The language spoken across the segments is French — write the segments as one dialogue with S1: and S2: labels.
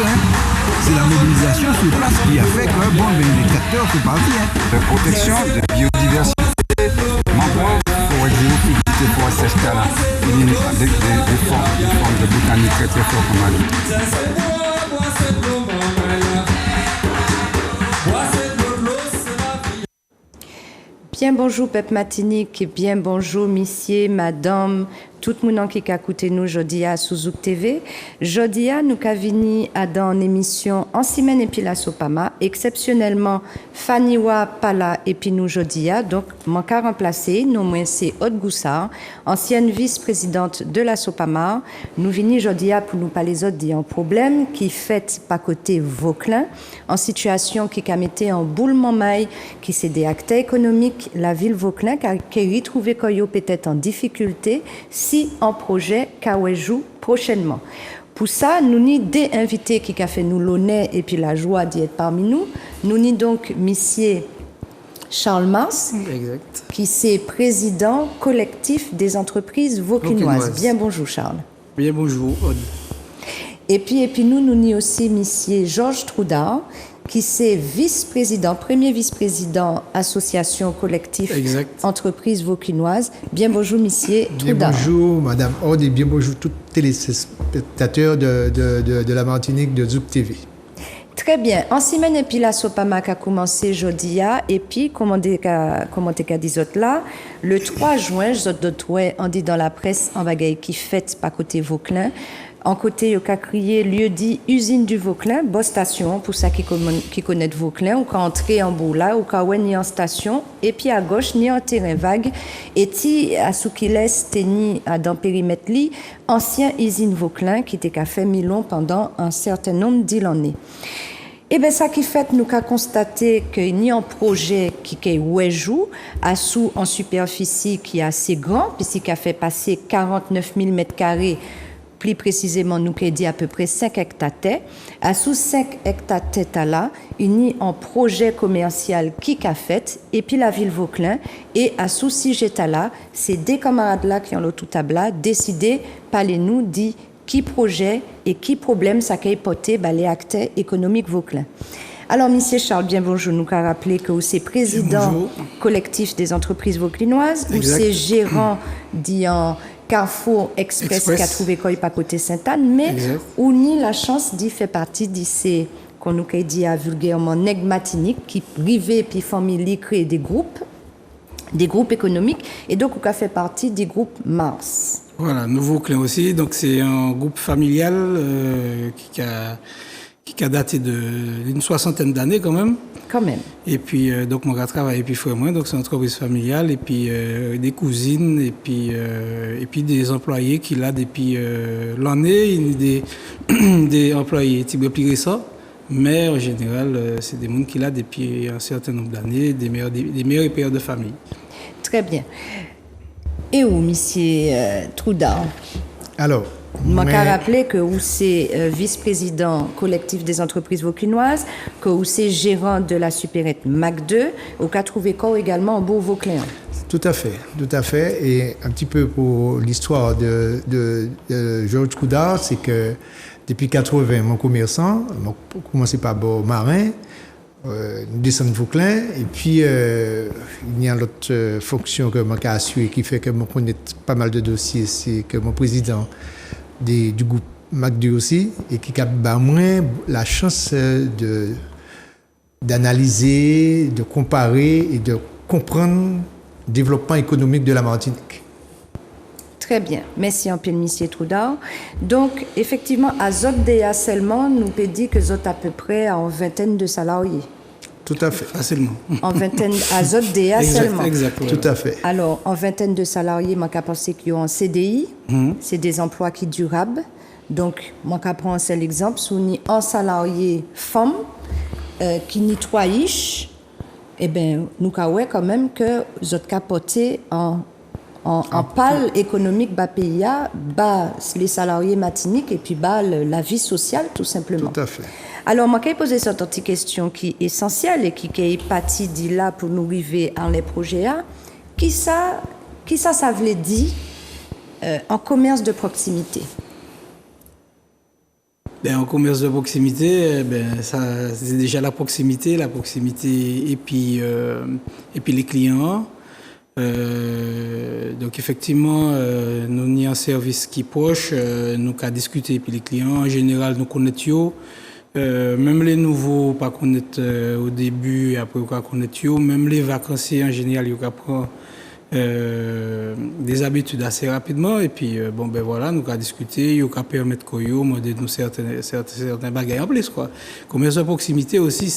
S1: hein. C'est la mobilisation sur place qui a fait que, bon, les capteurs sont partis. Hein.
S2: De protection, de biodiversité, mangrove, forêt géophytique, forêt sèche là. Il y a des formes de botanique très très fortes comme on a.
S3: Bien bonjour Pep Matinique, bien bonjour messieurs, madame, tout le monde qui a écouté nous aujourd'hui à Souzouk TV. Aujourd'hui, nous avons venu à dans une émission en semaine et puis la Sopama, exceptionnellement Faniwa Pala et puis nous aujourd'hui. Donc, mon cas remplacé, nous moins c'est Aude Goussard, ancienne vice-présidente de la Sopama. Nous venons aujourd'hui pour nous parler autres d'un problème qui fait pas côté Vauclin, en situation qui a mis en boulement maille, qui c'est des acteurs économiques, la ville Vauclin, qui a retrouvé Koyo peut-être en difficulté, si en projet Kawejou prochainement. Pour ça, nous avons des invités qui ont fait nous l'honneur et puis la joie d'y être parmi nous. Nous avons donc monsieur Charles Mars,
S4: exact,
S3: qui est président collectif des entreprises vauquinoises. Bien bonjour Charles.
S4: Bien bonjour Aude.
S3: Et puis nous avons aussi monsieur Georges Troudard, qui est vice-président, premier vice-président association collective entreprise vauquinoise. Bien bonjour, monsieur
S5: Bien
S3: Troudard.
S5: Bonjour, madame Aude, et bien bonjour tous les téléspectateurs de la Martinique de Zouk TV.
S3: Très bien. En semaine, et puis la Sopama a commencé jeudi, et puis, comment tu as dit là, le 3 juin, on dit dans la presse, en bagaille qui fête pas côté Vauclin. En côté, il y a crié lieu dit usine du Vauclin, bonne station, pour ça qui connaissent Vauclin, ou quand entrer en bout là, ou quand on ni en station, et puis à gauche, ni en terrain vague, et ti, à ce qui laisse, ni à dans périmètre li, ancien usine Vauclin, qui était qu'à fait Milon pendant un certain nombre d'années. Et bien, ça qui fait, nous avons constaté qu'il y a un projet qui est ouéjou, à sous en superficie qui est assez grand, puisqu'il a fait passer 49 000 mètres carrés. Plus précisément, nous avons dit à peu près 5 hectares. À sous 5 hectares là, il y a un projet commercial qui a fait, et puis la ville Vauclin, et à sous 6 hectares là, c'est des camarades là qui ont le tout tabla décidé, parlez-nous, dit qui projet et qui problème ça a porté les acteurs économiques Vauclin. Alors, monsieur Charles, bien bonjour, nous avons rappelé que vous êtes président collectif des entreprises vauclinoises, vous êtes gérant d'en Carrefour Express qui a trouvé quoi pas côté Sainte-Anne, mais on a la chance d'y faire partie de ces, qu'on nous a dit vulgairement, nègres matiniques qui privés puis familles créent des groupes économiques, et donc on a fait partie du groupe Mars.
S4: Voilà, Nouveau Clin aussi, donc c'est un groupe familial qui a daté d'une 60aine d'années quand même. Et puis, donc, mon gars travaille et puis frère moi, donc c'est une entreprise familiale, et puis des cousines, et puis des employés qu'il a depuis l'année, des employés type plus récents, mais en général, c'est des gens qu'il a depuis un certain nombre d'années, des meilleurs pères de famille.
S3: Très bien. Et où, monsieur Troudard?
S5: Alors,
S3: je vais rappeler que vous êtes vice-président collectif des entreprises vauquinoises, que vous êtes gérant de la supérette MAC2, ou qu'a trouvé corps également en Beau-Vauclin.
S5: Tout à fait. Et un petit peu pour l'histoire de Georges Troudard, c'est que depuis 80, mon commerçant, j'ai commencé par bord marin, nous descendons de Vauclin, et puis il y a l'autre fonction que je assuré qui fait que je connais pas mal de dossiers, c'est que mon président du groupe MAC2 aussi, et qui a moins la chance d'analyser, de comparer et de comprendre le développement économique de la Martinique.
S3: Très bien. Merci en pile, monsieur Troudard. Donc, effectivement, à Zotdea seulement, nous peut dire que Zot à peu près en vingtaine de salariés.
S5: Tout à fait.
S4: Facilement.
S3: En vingtaine, à Zotdea seulement.
S5: Exactement. Tout à fait.
S3: Alors, en vingtaine de salariés, moi, je pense qu'ils ont en CDI. C'est des emplois qui durables. Donc, moi, je prends un seul exemple. Si on est un salarié femme qui n'est pas riche, eh bien, nous avons quand même que Zot capoté en pâle économique bas pays, bas les salariés matiniques et puis bas la vie sociale tout simplement.
S5: Tout à fait.
S3: Alors moi j'ai posé cette petite question qui est essentielle et qui est partie de là pour nous arriver en les projets A. Qui ça veut dire en commerce de proximité?
S4: En commerce de proximité, ça, c'est déjà la proximité et puis les clients. Donc effectivement, nous avons un service qui est proche, nous avons discuté puis les clients en général nous connaissons. Même les nouveaux pas connaître au début, après pas connaître, même les vacanciers en général, ils apprennent des habitudes assez rapidement et puis voilà, nous avons discuté, ils ont permettre que nous de nous certains bagages en plus quoi. Commerce de proximité aussi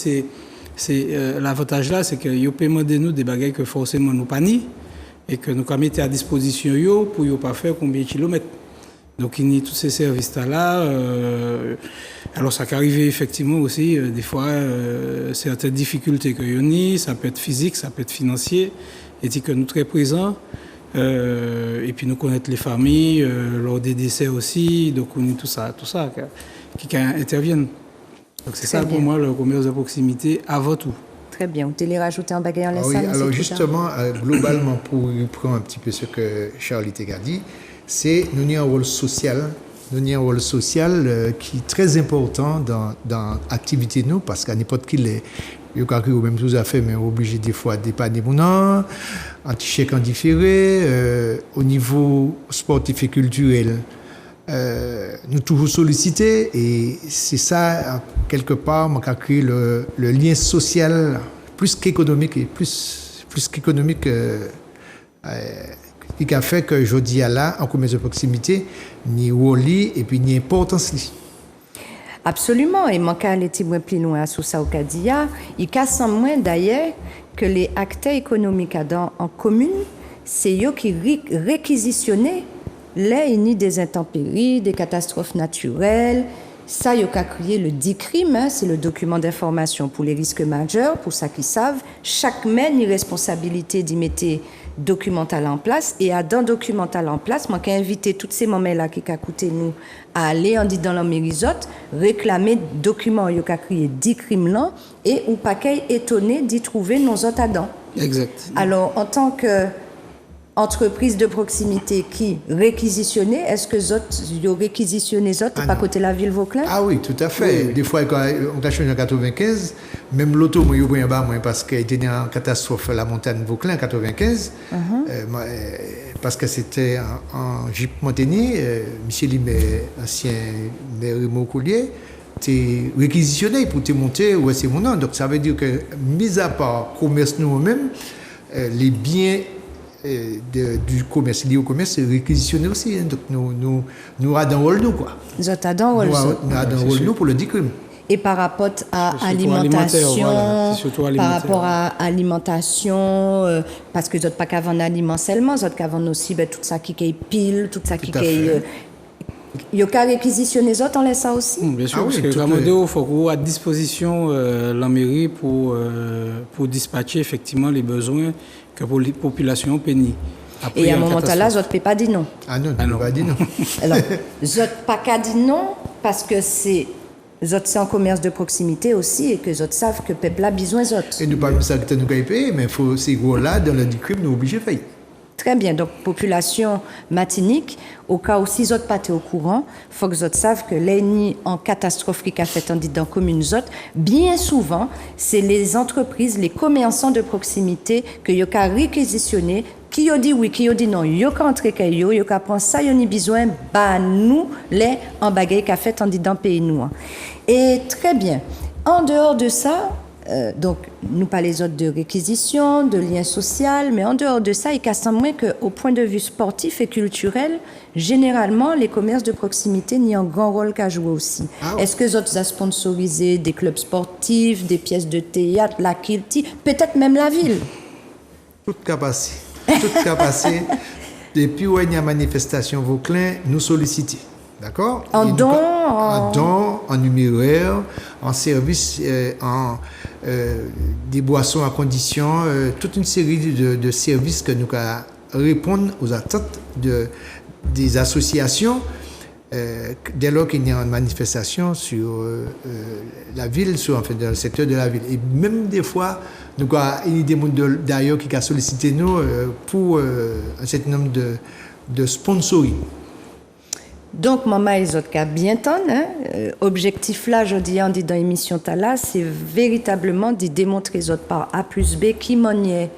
S4: c'est l'avantage là, c'est que ils peuvent demander nous des bagages que forcément nous pas ni et que nous mettons à disposition yo pour yo pas faire combien de kilomètres. Donc il y a tous ces services là. Alors ça peut arriver effectivement aussi des fois certaines difficultés que y a, ça peut être physique, ça peut être financier, et que nous très présents. Et puis nous connaître les familles lors des décès aussi, donc on est tout ça qui interviennent. Donc c'est ça pour moi le commerce de proximité avant tout.
S3: Très bien. Vous voulez rajouter un bagage en laissant?
S5: Oui, alors justement, globalement, pour reprendre un petit peu ce que Charlie t'a dit, c'est nous avons un rôle social. Nous avons un rôle social qui est très important dans l'activité de nous, parce qu'à n'importe qui, il y a même tout à fait, mais on est obligé des fois de dépanner mon nom, anti-chèque en différé, au niveau sportif et culturel. Nous toujours sollicités et c'est ça quelque part qui a créé le lien social plus qu'économique et plus qu'économique qui a fait que aujourd'hui là en commerce de proximité ni woli et puis ni importance li.
S3: Absolument, et manque aller plus loin sous ça au Cadia, il casse en moins d'ailleurs que les acteurs économiques en commune, c'est eux qui réquisitionnaient les ni des intempéries, des catastrophes naturelles. Ça, il y a créé le DICRIM, c'est le document d'information pour les risques majeurs, pour ceux qui savent. Chaque mène une responsabilité d'y mettre documental en place. Et à dans documental en place, moi, j'ai invité tous ces moments-là qui ont coûté nous à aller en dit dans la mérisote, réclamer documents, il y a créé DICRIM là, et ou pas étonné d'y trouver nos autres adans.
S4: Exact.
S3: Alors, en tant que entreprise de proximité qui réquisitionnait, est-ce que vous réquisitionnez pas côté la ville Vauclin?
S5: Ah oui, tout à fait. Oui. Des fois, quand on a changé en 95, même l'auto, moi, je pris en bas, parce qu'il était en catastrophe la montagne Vauclin en 95, parce que c'était en Jeep Montagnier, Michel Limet, ancien maire Maucoulier, t'es réquisitionné pour te monter où c'est mon nom. Donc ça veut dire que, mis à part commerce nous-mêmes, les biens du commerce, lié au commerce, c'est réquisitionné aussi. Hein. Donc nous avons un rôle nous quoi.
S3: Nous avons un
S5: rôle nous pour le DICRIM.
S3: Et par rapport à alimentation, par rapport à alimentation, parce que vous n'êtes pas qu'avant l'aliment seulement, vous êtes qu'avant aussi tout ça qui est pile, tout ça qui est... Il y a qu'à réquisitionner les autres, on laisse ça aussi?
S4: Bien sûr, parce que il faut qu'on ait à disposition la mairie pour dispatcher effectivement les besoins que pour les populations pénies.
S3: Et à un moment là, vous ne pas dire non.
S5: Ah non, tu ne pas dire non.
S3: Alors, vous n'avez pas qu'à dire non parce que c'est en commerce de proximité aussi et que les autres savent que le peuple a besoin des autres.
S5: Et nous pas ça que nous payons, mais il faut ces gros-là, dans le DICRIM, nous obligés de faire.
S3: Très bien. Donc, population matinique, au cas où si les autres pas au courant, il faut que les autres savent que l'ennemi en catastrophe qui a fait en dit dans commune autres, bien souvent, c'est les entreprises, les commerçants de proximité que y a réquisitionné, qui ont dit oui, qui ont dit non, y a qu'entrer caillou, y a qu'à prendre ça, y a ni besoin, bah nous, les en bagaille qu'a fait en dit dans pays nous. Et très bien. En dehors de ça, donc, nous pas les autres de réquisition, de lien social, mais en dehors de ça, il casse en moins qu'au point de vue sportif et culturel, généralement, les commerces de proximité n'y ont un grand rôle qu'à jouer aussi. Ah ouais. Est-ce que les autres ont sponsorisé des clubs sportifs, des pièces de théâtre, la Kilti, peut-être même la ville?
S5: Tout cas passé. Depuis où il y a manifestation Vauclin, nous solliciter. D'accord?
S3: En don,
S5: en numéraire, en service, des boissons à condition, toute une série de services que nous répondre aux attentes des associations dès lors qu'il y a une manifestation sur la ville, dans le secteur de la ville. Et même des fois, nous avons des gens d'ailleurs qui ont sollicité nous pour un certain nombre de sponsoring.
S3: Donc, maman et les autres cas bien tant, hein, objectif là, je dis, on dit dans l'émission Tala, c'est véritablement de démontrer les autres par A plus B qui maniait.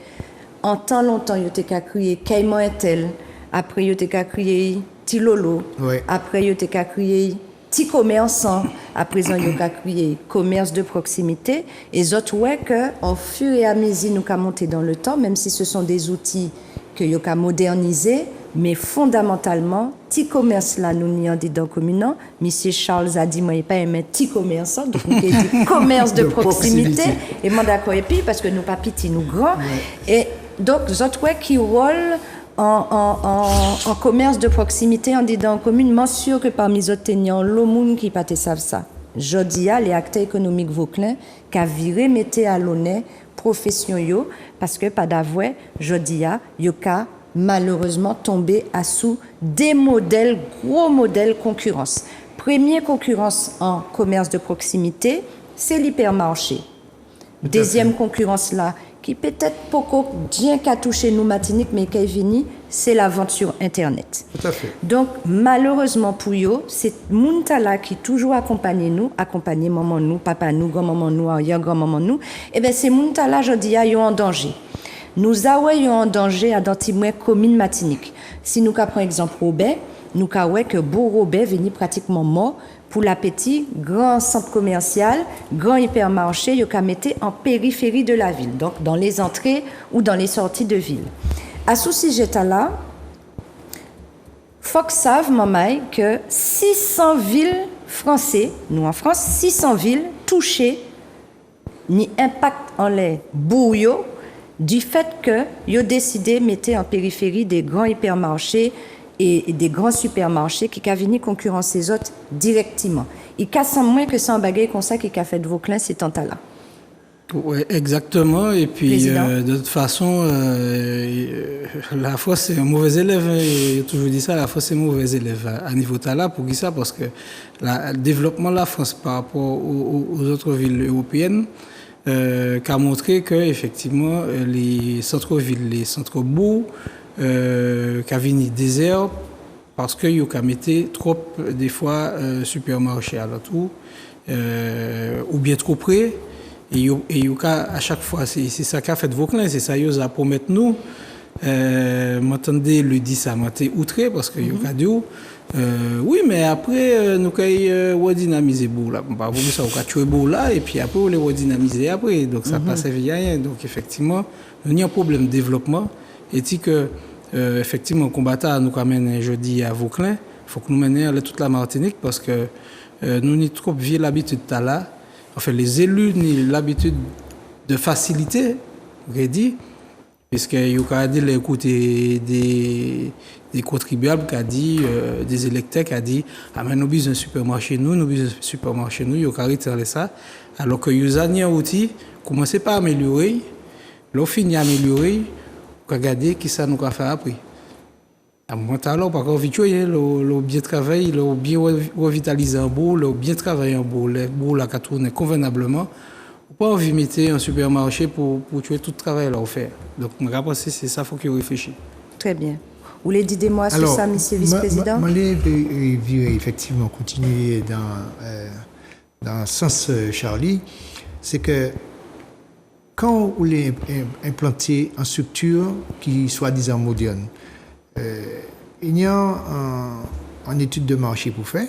S3: En temps longtemps, il y a qu'à crier Caïman est tel, après il y a qu'à crier Tilolo, après il y a qu'à crier Ti commerçant, à présent il y a qu'à crier commerce de proximité. Et les autres, ouais, qu'au fur et à mesure, nous qu'à monter dans le temps, même si ce sont des outils que il y a qu'à moderniser, mais fondamentalement, petit commerce là, nous n'y en dit dans commune. Monsieur Charles a dit, moi, il n'y a pas un petit commerçant, donc nous avons dit commerce de proximité. Et moi, d'accord, et puis, parce que nous pas petits, nous grands. Et donc, les autres, ouais, qui roulent en commerce de proximité, en dit dans commune, moi, sûr que parmi les autres, il y a le monde qui ne savent ça. Jodi a les acteurs économiques Vauclin qui a viré, mettez à l'honneur profession yo, parce que pas d'avouer, jodi a, yo ka malheureusement tombé à sous des modèles, gros modèles concurrence. Première concurrence en commerce de proximité, c'est l'hypermarché. Deuxième concurrence là, qui peut-être beaucoup bien qu'à toucher nous Martinique, mais qui est fini, c'est la vente sur Internet.
S5: Tout à fait.
S3: Donc, malheureusement pour eux, c'est Muntala qui toujours accompagne nous, accompagne maman nous, papa nous, grand-maman nous, arrière-grand-maman nous, et bien c'est Muntala, je dis, ils sont en danger. Nous avons en danger à d'antimoué commune Martinique. Si nous prenons exemple Robert, nous avons que Beau Robert venu pratiquement mort pour l'appétit, grand centre commercial, grand hypermarché, il y a mettre en périphérie de la ville, donc dans les entrées ou dans les sorties de ville. À ce sujet-là, faut que savent, maman, que 600 villes françaises, nous en France, 600 villes touchées, ni impact en les bouillots, du fait que ils ont décidé de mettre en périphérie des grands hypermarchés et des grands supermarchés qui ont venu concurrencer les autres directement. Ils cassent moins que sans bagaille comme ça qui a fait de Vauclin ces temps-là.
S4: Oui, exactement. Et puis, de toute façon, la fois, c'est un mauvais élève. J'ai toujours dit ça, la fois, c'est un mauvais élève à niveau Tala. Pour qui ça? Parce que le développement de la France par rapport aux autres villes européennes a montré que, effectivement, les centres-villes, les centres-bourgs, qu'a venu désert parce que yo qu'a metté trop des fois supermarché à l'autour ou bien trop près et yo à chaque fois c'est ça qu'a fait Vauclin, c'est ça yo a promettre nous m'entendez le dit ça m'était outré parce que yo qu'a dit oui mais après nous kay redynamiser bout là pas vous ça qu'a tuer bout là et puis après on les redynamiser après donc ça passe rien donc effectivement il y a un problème de développement et dit que effectivement, combattant nous amène jeudi à Vauclin, il faut que nous menions toute la Martinique parce que nous n'avons trop vu l'habitude de là. Enfin, les élus n'ont l'habitude de faciliter, puisqu'il y a dit l'écoute des contribuables qui a dit, des électeurs qui a dit, ah mais nous besoin un supermarché nous besoin un supermarché nous, il y a arrêté ça, alors que nous avons un outil, commencez pas à améliorer, l'on finit à améliorer. Regarder qui ça nous a fait après. À mon talent, par contre, le bien travailler, le bien revitaliser un bout, le bien travailler un bout, le bout là qui tourne convenablement. Pas envie de mettre un supermarché pour tuer tout le travail à faire. Donc, je pense que c'est ça qu'il faut qu'il réfléchisse.
S3: Très bien. Vous voulez dire des mots sur ça, monsieur le vice-président?
S5: Je vais effectivement continuer dans le sens Charlie. C'est que quand vous voulez implanter une structure qui soit disant moderne, il y a une étude de marché pour faire,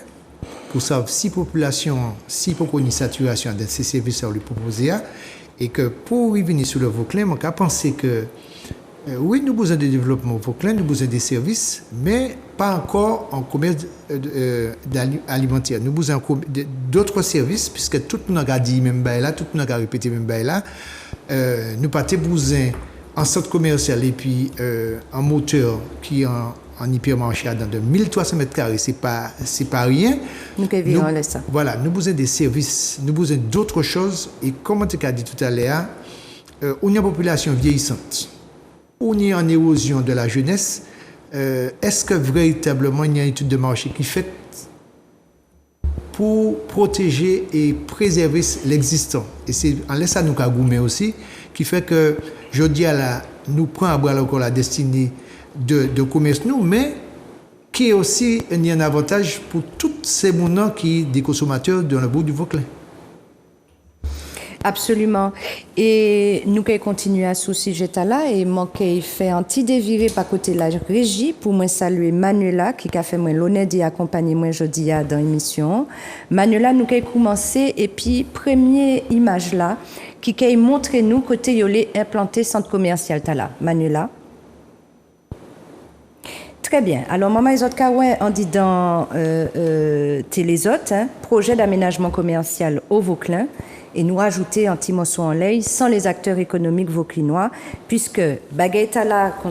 S5: pour savoir si population, si pour une saturation de ces services à lui proposer, et que pour y venir sur le Vauclin, on a pensé que oui, nous avons besoin de développement au Vauclin, nous avons besoin des services, mais pas encore en commerce alimentaire. Nous avons besoin d'autres services, puisque tout le monde a dit même là, tout le monde a répété même là. Nous pas besoin en centre commercial et puis en moteur qui est en hypermarché de 1300 m², c'est pas rien.
S3: Nous, ça.
S5: Voilà, nous besoin des services, nous besoin d'autres choses. Et comme tu as dit tout à l'heure, on a une population vieillissante, on est en érosion de la jeunesse. Est-ce que véritablement il y a une étude de marché qui est faite pour protéger et préserver l'existant? Et c'est en laissant nous goumer aussi, qui fait que, je dis à nous prenons à bras encore la destinée de commerce, nous, mais qui est aussi un avantage pour tous ces gens qui sont des consommateurs dans le bout du Vauclin.
S3: Absolument. Et nous allons continuer à ce sujet-là et je fait un petit déviré par côté de la régie pour moi saluer Manuela qui a fait l'honneur d'y accompagner moi aujourd'hui dans l'émission. Manuela, nous allons commencer et puis première image là qui a montré nous côté yolé implanté centre commercial Tala. Manuela. Très bien. Alors, maman et autres on dit dans Télézote, projet d'aménagement commercial au Vauclin, et nous ajouter un petit morceau en lait sans les acteurs économiques vauclinois, puisque Bagaïta là, qu'on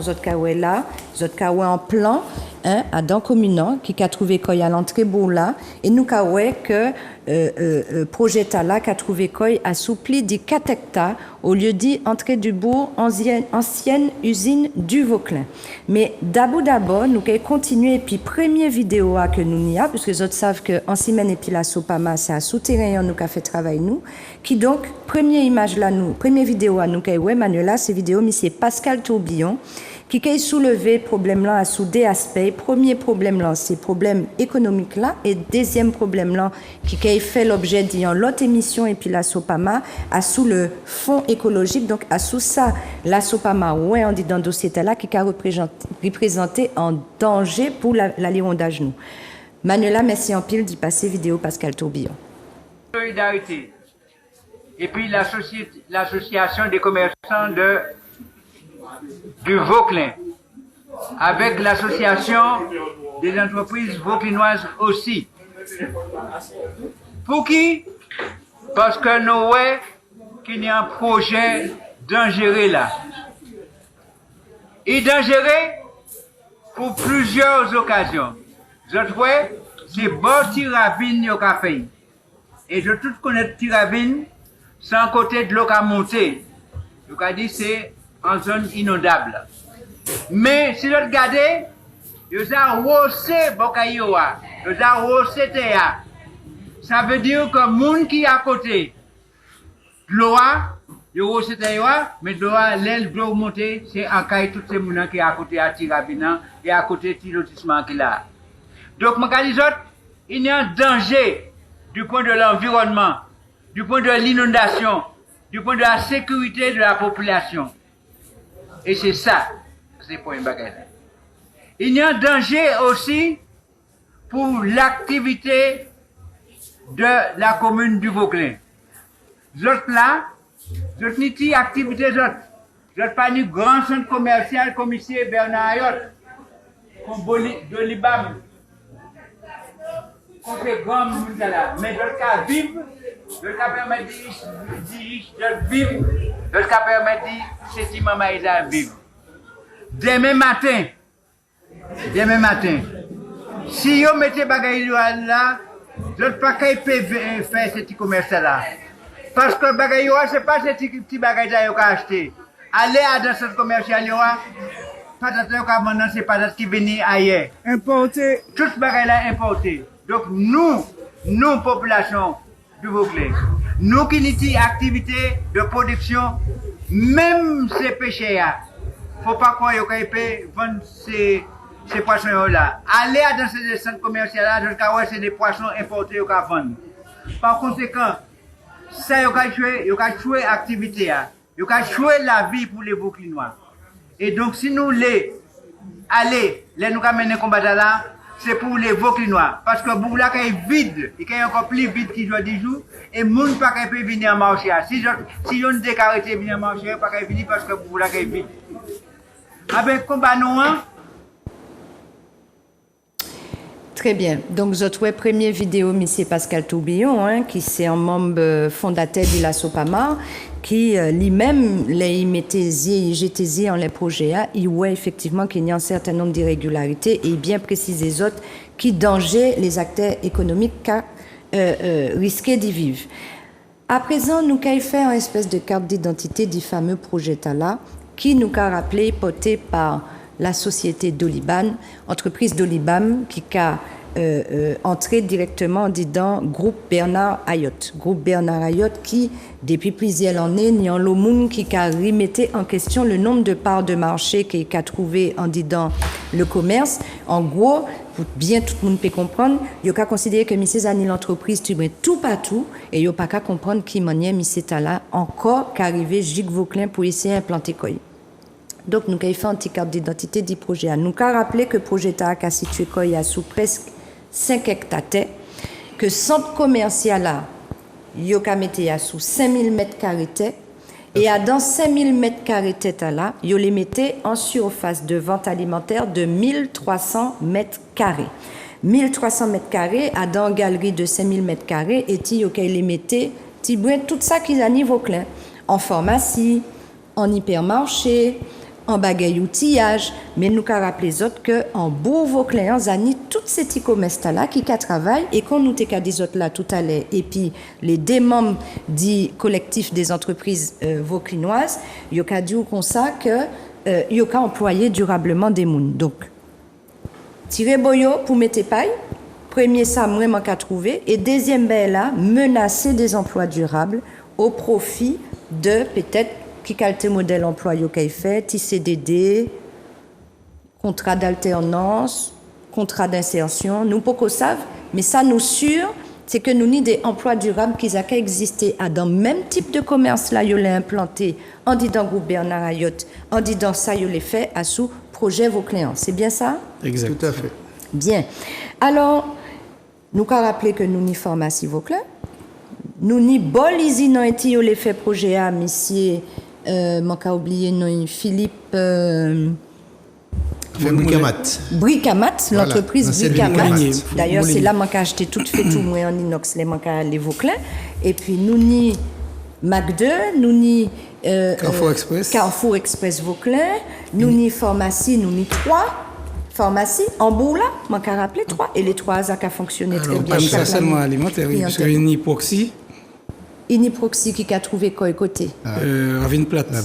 S3: là, en plan, à dans communant, qui a trouvé qu'il y a l'entrée beau là, et nous que projet Tala qui a trouvé qu'il assoupli dit 4 hectares au lieu dit entrée du bourg, ancienne usine du Vauclin. Mais d'abord, nous allons continuer, et puis première vidéo que nous n'y a, puisque les autres savent que en semaine et puis la Sopama, c'est à souterrain, nous qu'a fait travail nous, qui donc, première image là, première vidéo à nous, ouais, Manuela, c'est vidéo, mais c'est Pascal Tourbillon, qui a soulevé problème là sous deux aspects. Premier problème là, c'est problème économique là, et deuxième problème là, qui a fait l'objet d'une l'autre émission et puis la Sopama, à sous le fond écologique, donc à sous ça, la Sopama, ouais, on dit dans le dossier là, qui a représenté un danger pour l'alirondage nous. Manuela, merci en pile d'y passer vidéo Pascal Tourbillon.
S6: Solidarité. Et puis l'association des commerçants du Vauclin, avec l'association des entreprises vauclinoises aussi. Pour qui? Parce que nous voyons qu'il y a un projet dangereux là. Et dangereux pour plusieurs occasions. Je trouve c'est bon Tirabine qui a fait. Et je tout connais Tirabine sans côté de l'eau qui a monté. Je a dit c'est en zone inondable. Mais si vous regardez, vous avez rossé Bokayoa, vous avez rossé Théa. Ça veut dire que le monde qui est à côté de l'eau, vous avez rossé Théa, mais de l'eau, l'aile doit monter, c'est en cas tous ces gens qui sont à côté à Tirabina et à côté de lotissement qui est là. Donc, il y a un danger du point de l'environnement, du point de l'inondation, du point de la sécurité de la population. Et c'est ça, c'est pour une bagarre. Il y a un danger aussi pour l'activité de la commune du Vauclin. D'autres là, d'autres n'ont pas activité d'autres. D'autres pas ni grand centre commercial comme ici Bernard Ayotte, comme Dolibam, comme fait grand monde là. Mais d'autres cas vivent, d'autres cas permettent de vivre, d'autres cas permettent de c'est maman Isa vivre. Demain matin, si vous mettez bagaille là, vous n'êtes pas capable de faire ce petit commerce là. Parce que bagaille c'est pas ce petit bagaille là que vous achetez. Allez à dans ce commercial là, pas de c'est pas qui viennent ailleurs. Importé. Tout bagaille là importé. Donc nous population du Vauclin, nous qui avons activité de production, même ces péchés là. Faut pas qu'on y vendre ces poissons là. Allez dans ces centres commerciaux là, c'est des poissons importés qu'on vendre. Par conséquent, ça y a joué activité là, y a joué la vie pour les Vauclinois. Et donc si nous les nous mener combat là, c'est pour les Vauclinois parce que Bougla est vide, il est encore plus vide qu'il doit 10 jours et monde pas capable venir marcher. Si on ne décarrêté venir marcher, pas capable venir parce que Bougla est vide. Avec combat noir.
S3: Très bien. Donc, votre première vidéo, M. Pascal Tourbillon, qui c'est un membre fondateur de la Sopama, qui lui-même, il mettait en les projets, il voit effectivement qu'il y a un certain nombre d'irrégularités et bien précisé les autres qui danger les acteurs économiques risquaient d'y vivre. À présent, nous avons fait une espèce de carte d'identité du fameux projet Tala, qui nous a rappelé, porté par la société Doliban, entreprise Dolibam, qui a entré directement dans le groupe Bernard Ayotte. Groupe Bernard Ayotte qui, depuis plusieurs années, n'y a le monde qui a remis en question le nombre de parts de marché qu'il a trouvé en disant le commerce. En gros, pour bien tout le monde peut comprendre, il y a considérer que Mrs. Annie l'entreprise, tu mets tout partout, et il n'y a pas qu'à comprendre qui manière Mrs. Tala encore qu'arriver Gilles Vauclin pour essayer d'implanter quoi. Donc, nous avons fait une petite carte d'identité du projet. Nous avons rappelé que le projet a situé quoi, il y a sous presque 5 hectares, que centre commercial là, il y a sous 5000 mètres carrés, et dans 5000 mètres carrés là, il les mettait en surface de vente alimentaire de 1300 mètres carrés. 1300 mètres carrés, dans une galerie de 5000 mètres carrés, et il les mettait, tout ça qu'ils ont niveau clin, en pharmacie, en hypermarché, en bagaille outillage, mais nous avons rappelé les autres qu'en beau vos clients, Zani, toutes ces petits commerces-là qui travaillent, et qu'on nous t'a des autres là tout à l'heure, et puis les deux membres du collectif des entreprises vauclinoises, il y a dit comme ça que il y a employé durablement des mouns. Donc, tirez boyo pour mettre paille, premier ça, vraiment qu'à trouver, et deuxième, ben là, menacer des emplois durables au profit de peut-être qui qualité modèle emploi qu'il fait, CDD, contrat d'alternance, contrat d'insertion, nous pas qu'on savent, mais ça nous sûr, c'est que nous avons des emplois durables qui ont existé dans le même type de commerce là, ils l'ont implanté, en dit dans le groupe Bernard Ayotte, en dit dans ça, ils l'ont fait à sous projet vos clients. C'est bien ça?
S4: Exact.
S5: Tout à fait.
S3: Bien. Alors, nous avons rappelé que nous avons pharmacie vos clients, nous avons bolisi dans les fait projet à monsieur manque à oublier non Philippe Bricamat, l'entreprise Bricamat. D'ailleurs, c'est là manque à acheter tout fait tout moi en inox les manque à les Vauclin. Et puis nous ni Mac 2, nous ni Carrefour Express Vauclin, nous ni pharmacie, nous ni 3 pharmacies en bout là, manque à rappeler 3 et les 3 a fonctionné très bien.
S4: Pas seulement alimentaire, parce qu'il y a une hypoxie.
S3: Iniproxy qui a trouvé quoi côté
S4: Ravine Plate.
S3: Ah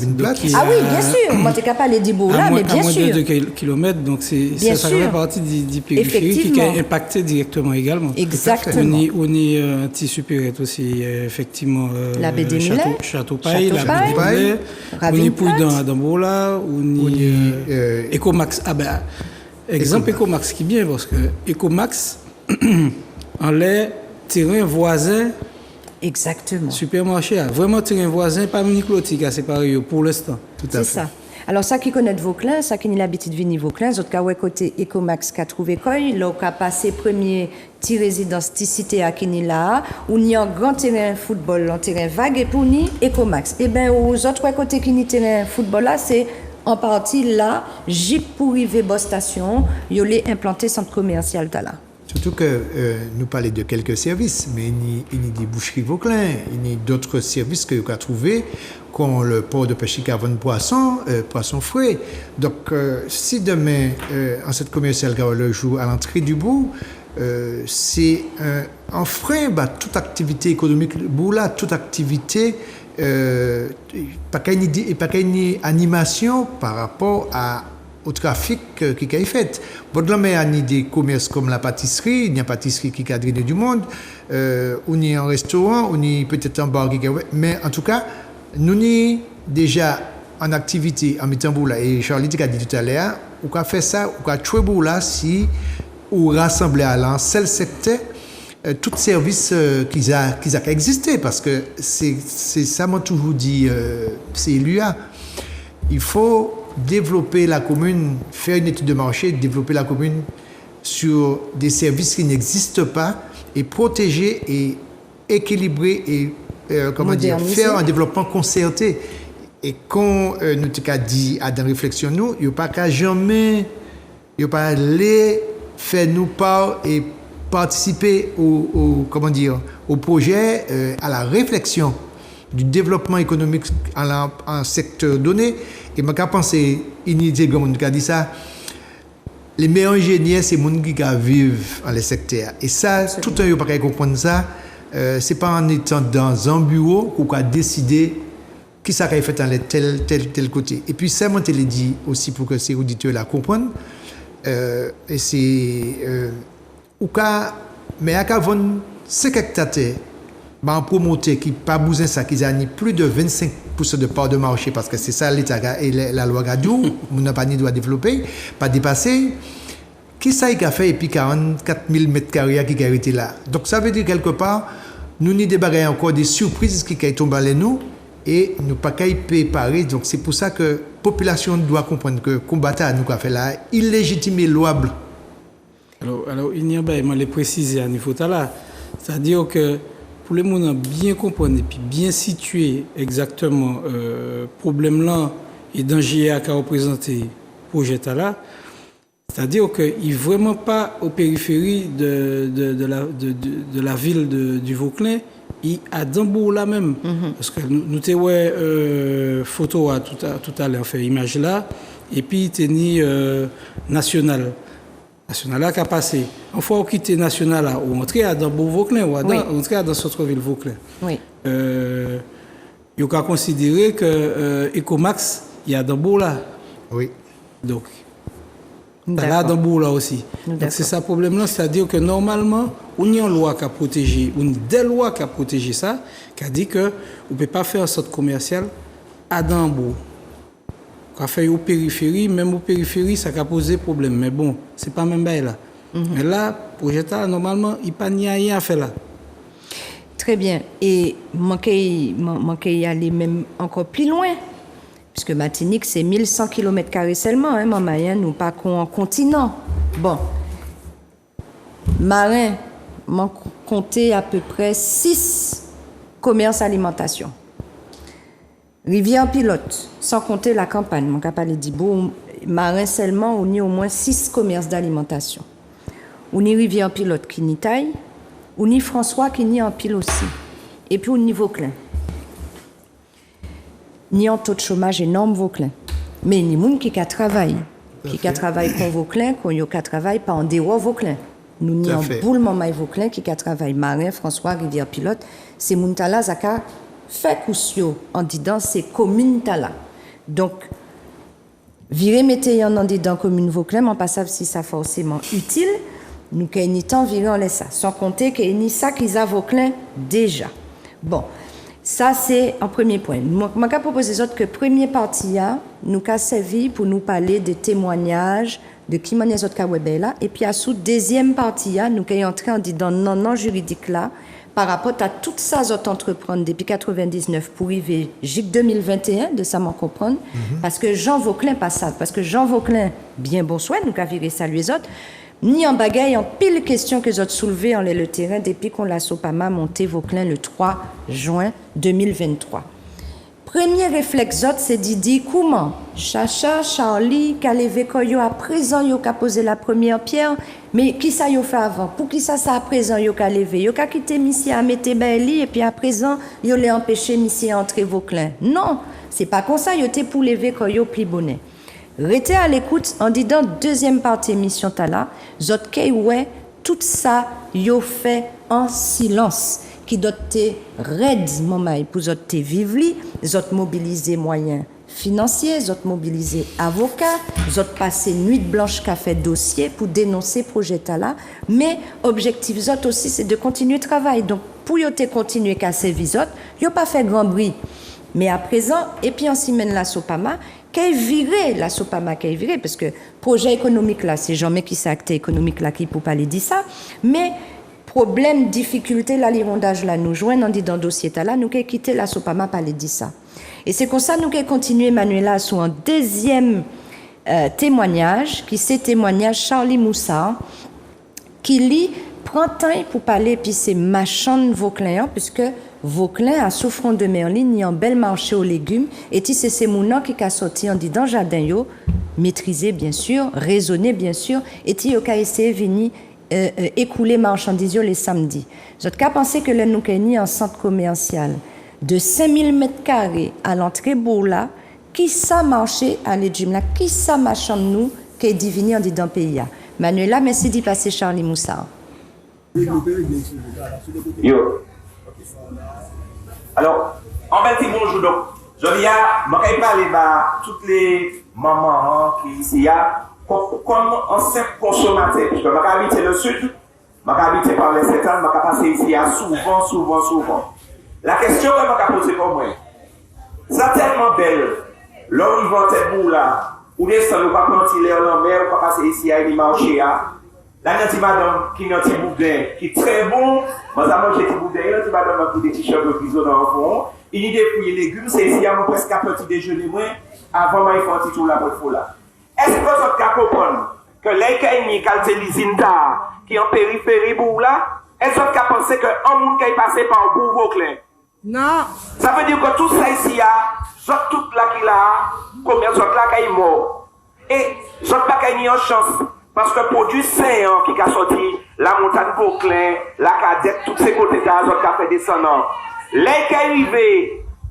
S3: oui, bien sûr. Moi, t'es capable de dire là, mais bien sûr.
S4: À moins de 2 km, donc ça fait partie du périphérique qui a impacté directement également.
S3: Exactement.
S4: On est un petit supérieur aussi, effectivement.
S3: La baie des Mulets,
S4: Château-Paille, la baie des Mulets. On est Pouille dans Bola, on est Ecomax. Ah ben, exemple Ecomax qui est bien, parce que Ecomax, en l'air, terrain voisin.
S3: Exactement.
S4: Supermarché, vraiment terrain voisin, pas Mini-Clotilde qui a séparé pour l'instant.
S3: C'est ça. Alors, ça qui connaît Vauclin, ça qui n'a l'habitude de venir Vauclin, autres cas, côté Ecomax qui a trouvé quoi, là, qui a passé premier petit résidence, petit cité à Kinila, où il y a un grand terrain football, un terrain vague, et pour ni Ecomax. Et bien, aux autres côtés qui n'y terrain football là, c'est en partie là, Jeep pour arriver à station, il y a implanté centre commercial là.
S5: Surtout que nous parlons de quelques services, mais il y a des boucheries Vauclin, il y a d'autres services que vous avez trouvés, comme le port de pêche à vendre poisson frais. Donc, si demain, en cette commerciale le jour à l'entrée du bout, c'est un frein toute activité économique, là, toute activité, pas qu'une animation par rapport au trafic qui est fait. Bon, là, mais il y a des commerces comme la pâtisserie, il y a une pâtisserie qui a drainé du monde, on y a un restaurant, on y a peut-être un bar qui mais en tout cas, nous sommes déjà en activité en mettant là, et Charlie a dit tout à l'heure, on a fait ça, on a tué là si on rassemblait à un seul secteur tout service qui a existé, parce que c'est ça m'a toujours dit, c'est l'UA. Il faut développer la commune, faire une étude de marché, développer la commune sur des services qui n'existent pas et protéger et équilibrer et faire un développement concerté. Et quand nous avons dit à dans réflexion nous, il n'y a pas qu'à jamais, il n'y a pas aller faire nous part et participer au projet, à la réflexion du développement économique en un secteur donné. Et je pense que dit ça, les meilleurs ingénieurs, c'est les gens qui vivent dans les secteurs. Et ça, tout le monde ne peut pas comprendre ça. Ce n'est pas en étant dans un bureau qu'on a décidé qui ça a fait dans tel côté. Et puis ça, moi, je l'ai dit aussi pour que ces auditeurs la comprennent. Et c'est... mais à 5 hectares un promoteur qui pas besoin ça qui a plus de 25% de part de marché parce que c'est ça l'État et la loi Gadou, mon pas ni doit développer, pas dépasser. Qui ça il a fait et puis 44 000 mètres carrés qui a été là. Donc ça veut dire quelque part nous n'y débarquons encore des surprises qui sont tombées à nous et nous pas qu'à y préparer. Donc c'est pour ça que la population doit comprendre que le combat à nous qu'a fait là illégitime et louable.
S4: Alors il y a les préciser à niveau là, c'est-à-dire que pour les gens bien comprendre et puis bien situer exactement problème là et danger à représenter projet là, c'est-à-dire qu'il n'est vraiment pas aux périphéries de la ville du Vauclin, il a Dambour là même. Parce que nous avons photo tout à l'heure, fait image là, et puis il y a National. National là qui a passé. Une fois qu'on quitte National là, on entre à Dambour Vauclin, ou on entre dans Centre-Ville Vauclin.
S3: Oui.
S4: Il faut considérer que Ecomax, il y a Dambour là.
S5: Oui.
S4: Donc, là Dambour là aussi. Donc c'est ça le problème là, c'est-à-dire que normalement, on y a une loi qui a protégé, une des lois qui a protégé ça, qui a dit que on ne peut pas faire un centre commercial à Dambour. Quand on fait aux périphéries, même aux périphéries, ça a posé problème. Mais bon, c'est pas même là. Mais là, projet là, normalement, il n'y a rien à faire là.
S3: Très bien. Et manquer y aller même encore plus loin. Puisque Martinique, c'est 1100 km² seulement, hein, Maman, nous pas en continent. Bon. Marin, m'en compter à peu près 6 commerces alimentation. Rivière Pilote, sans compter la campagne, mon capable dit bon, Marin seulement, on y a au moins 6 commerces d'alimentation. On y Rivière Pilote qui n'y taille, on y François qui n'y en pile aussi. Et puis on y Vauclin. Ni un taux de chômage énorme Vauclin. Mais ni monde qui a travaillé. Qui a travaillé pour Vauclin, qui a travaillé pas en dehors Vauclin. Nous n'y en boule Maman Vauclin qui a travaillé Marin, François, Rivière Pilote. C'est Muntala Zaka fait coussio en disant c'est commune Tala. Donc, virer mettez en disant commune Vauclin, on passe si ça forcément utile. Nous qu'à ni temps virer en laisse ça. Sans compter qu'il y a ni ça qu'ils a Vauclin déjà. Bon. Ça, c'est un premier point. Je vais proposer que première partie, nous a servi pour nous parler des témoignages de qui m'a les autres là. Et puis, à sous deuxième partie, nous sommes entrés dans le non juridique là, par rapport à toutes ces autres entreprises depuis 1999 pour arriver jusqu'en 2021, de ça m'en comprendre. Parce que Jean Vauclin, pas ça. Parce que Jean Vauclin, bien bonsoir, nous avons viré ça les autres. Ni en bagaille, en pile question que j'ai soulevées en le terrain depuis qu'on l'a Sopama monté Vauclin le 3 juin 2023. Premier réflexe, c'est d'y comment Chacha, Charlie, Kalevé Koyo à présent, yo ka posé la première pierre, mais qui ça yo fait avant? Pour qui ça à présent yo ka levé? Yo ka quitté Missia à mettre Bailly et puis à présent, yo l'a empêché Missia à entrer Vauclin. Non, c'est pas comme ça, yo t'es pour lever Koyo pli bonnet. Restez à l'écoute en disant deuxième partie émission Tala, zot kay ouais tout ça yo fait en silence qui doit te raide mamay pour zot te vivre li, zot mobiliser moyens financiers, zot mobiliser avocats, zot passer nuit blanche qu'a fait dossier pour dénoncer projet Tala, mais objectif zot aussi c'est de continuer le travail. Donc pour yo te continuer qu'à servir zot, yo pas fait grand bruit. Mais à présent, et puis en semaine la Sopama, qu'elle viré, la Sopama qu'elle viré, parce que projet économique là, c'est jamais qui s'est acté économique là qui pour parler de ça, mais problème, difficulté, là, l'irondage là, nous joignent, on dit dans le dossier là, nous qu'elle quitté la Sopama parler de ça. Et c'est comme ça nous qu'elle continue Manuela sur un deuxième témoignage, qui c'est témoignage Charlie Moussa, qui lit prend temps pour parler, puis c'est machin Vauclin, puisque Vauclin, à Souffrant de Merlin, il y a un bel marché aux légumes, et c'est ces mounans qui a sorti en disant jardin yo, maîtriser bien sûr, raisonner bien sûr, et il a essayé de venir écouler marchandises les samedis. Vous avez pensé que le nous avons un centre commercial de 5000 m² à l'entrée Bourla, qui ça marché à légumes là, qui ça marchand nous, qui est divini en disant pays. Manuela, merci d'y passer Charlie Moussa.
S7: Yo. Alors, en bel petit bonjour donc. Je viens, je vais parler de toutes les mamans qui ici comme un simple consommateur. Parce que je vais habiter le sud, je vais habiter par les 7 ans, je vais passer ici souvent. La question que je vais poser pour moi, c'est tellement belle. Là, ils vont être là, ou descendre, ou pas planter en mer, ou pas passer ici à une marché. Là, il y a une madame qui a un petit boudin, qui est très bon. Moi, j'ai mangé un petit boudin, il y a une madame qui a des t-shirts de prison dans le fond. Il y a des fruits et légumes, c'est ici à mon presque un petit déjeuner, moi, avant de faire un petit tour là pour là. Est-ce que vous avez compris que les Kaini, quand c'est l'Izinta, qui est en périphérie pour là, est-ce que vous avez pensé qu'un monde qui est passé par Bourg-Vauclin? Non. Ça veut dire que tout ça ici, tout là qui là, combien de là qui est mort. Et je ne pas gagner en chance. Parce que le produit sain qui a sorti, la montagne Vauclin, la cadette, tous ces côtés-là, qui a fait descendre. Les qui arrivent,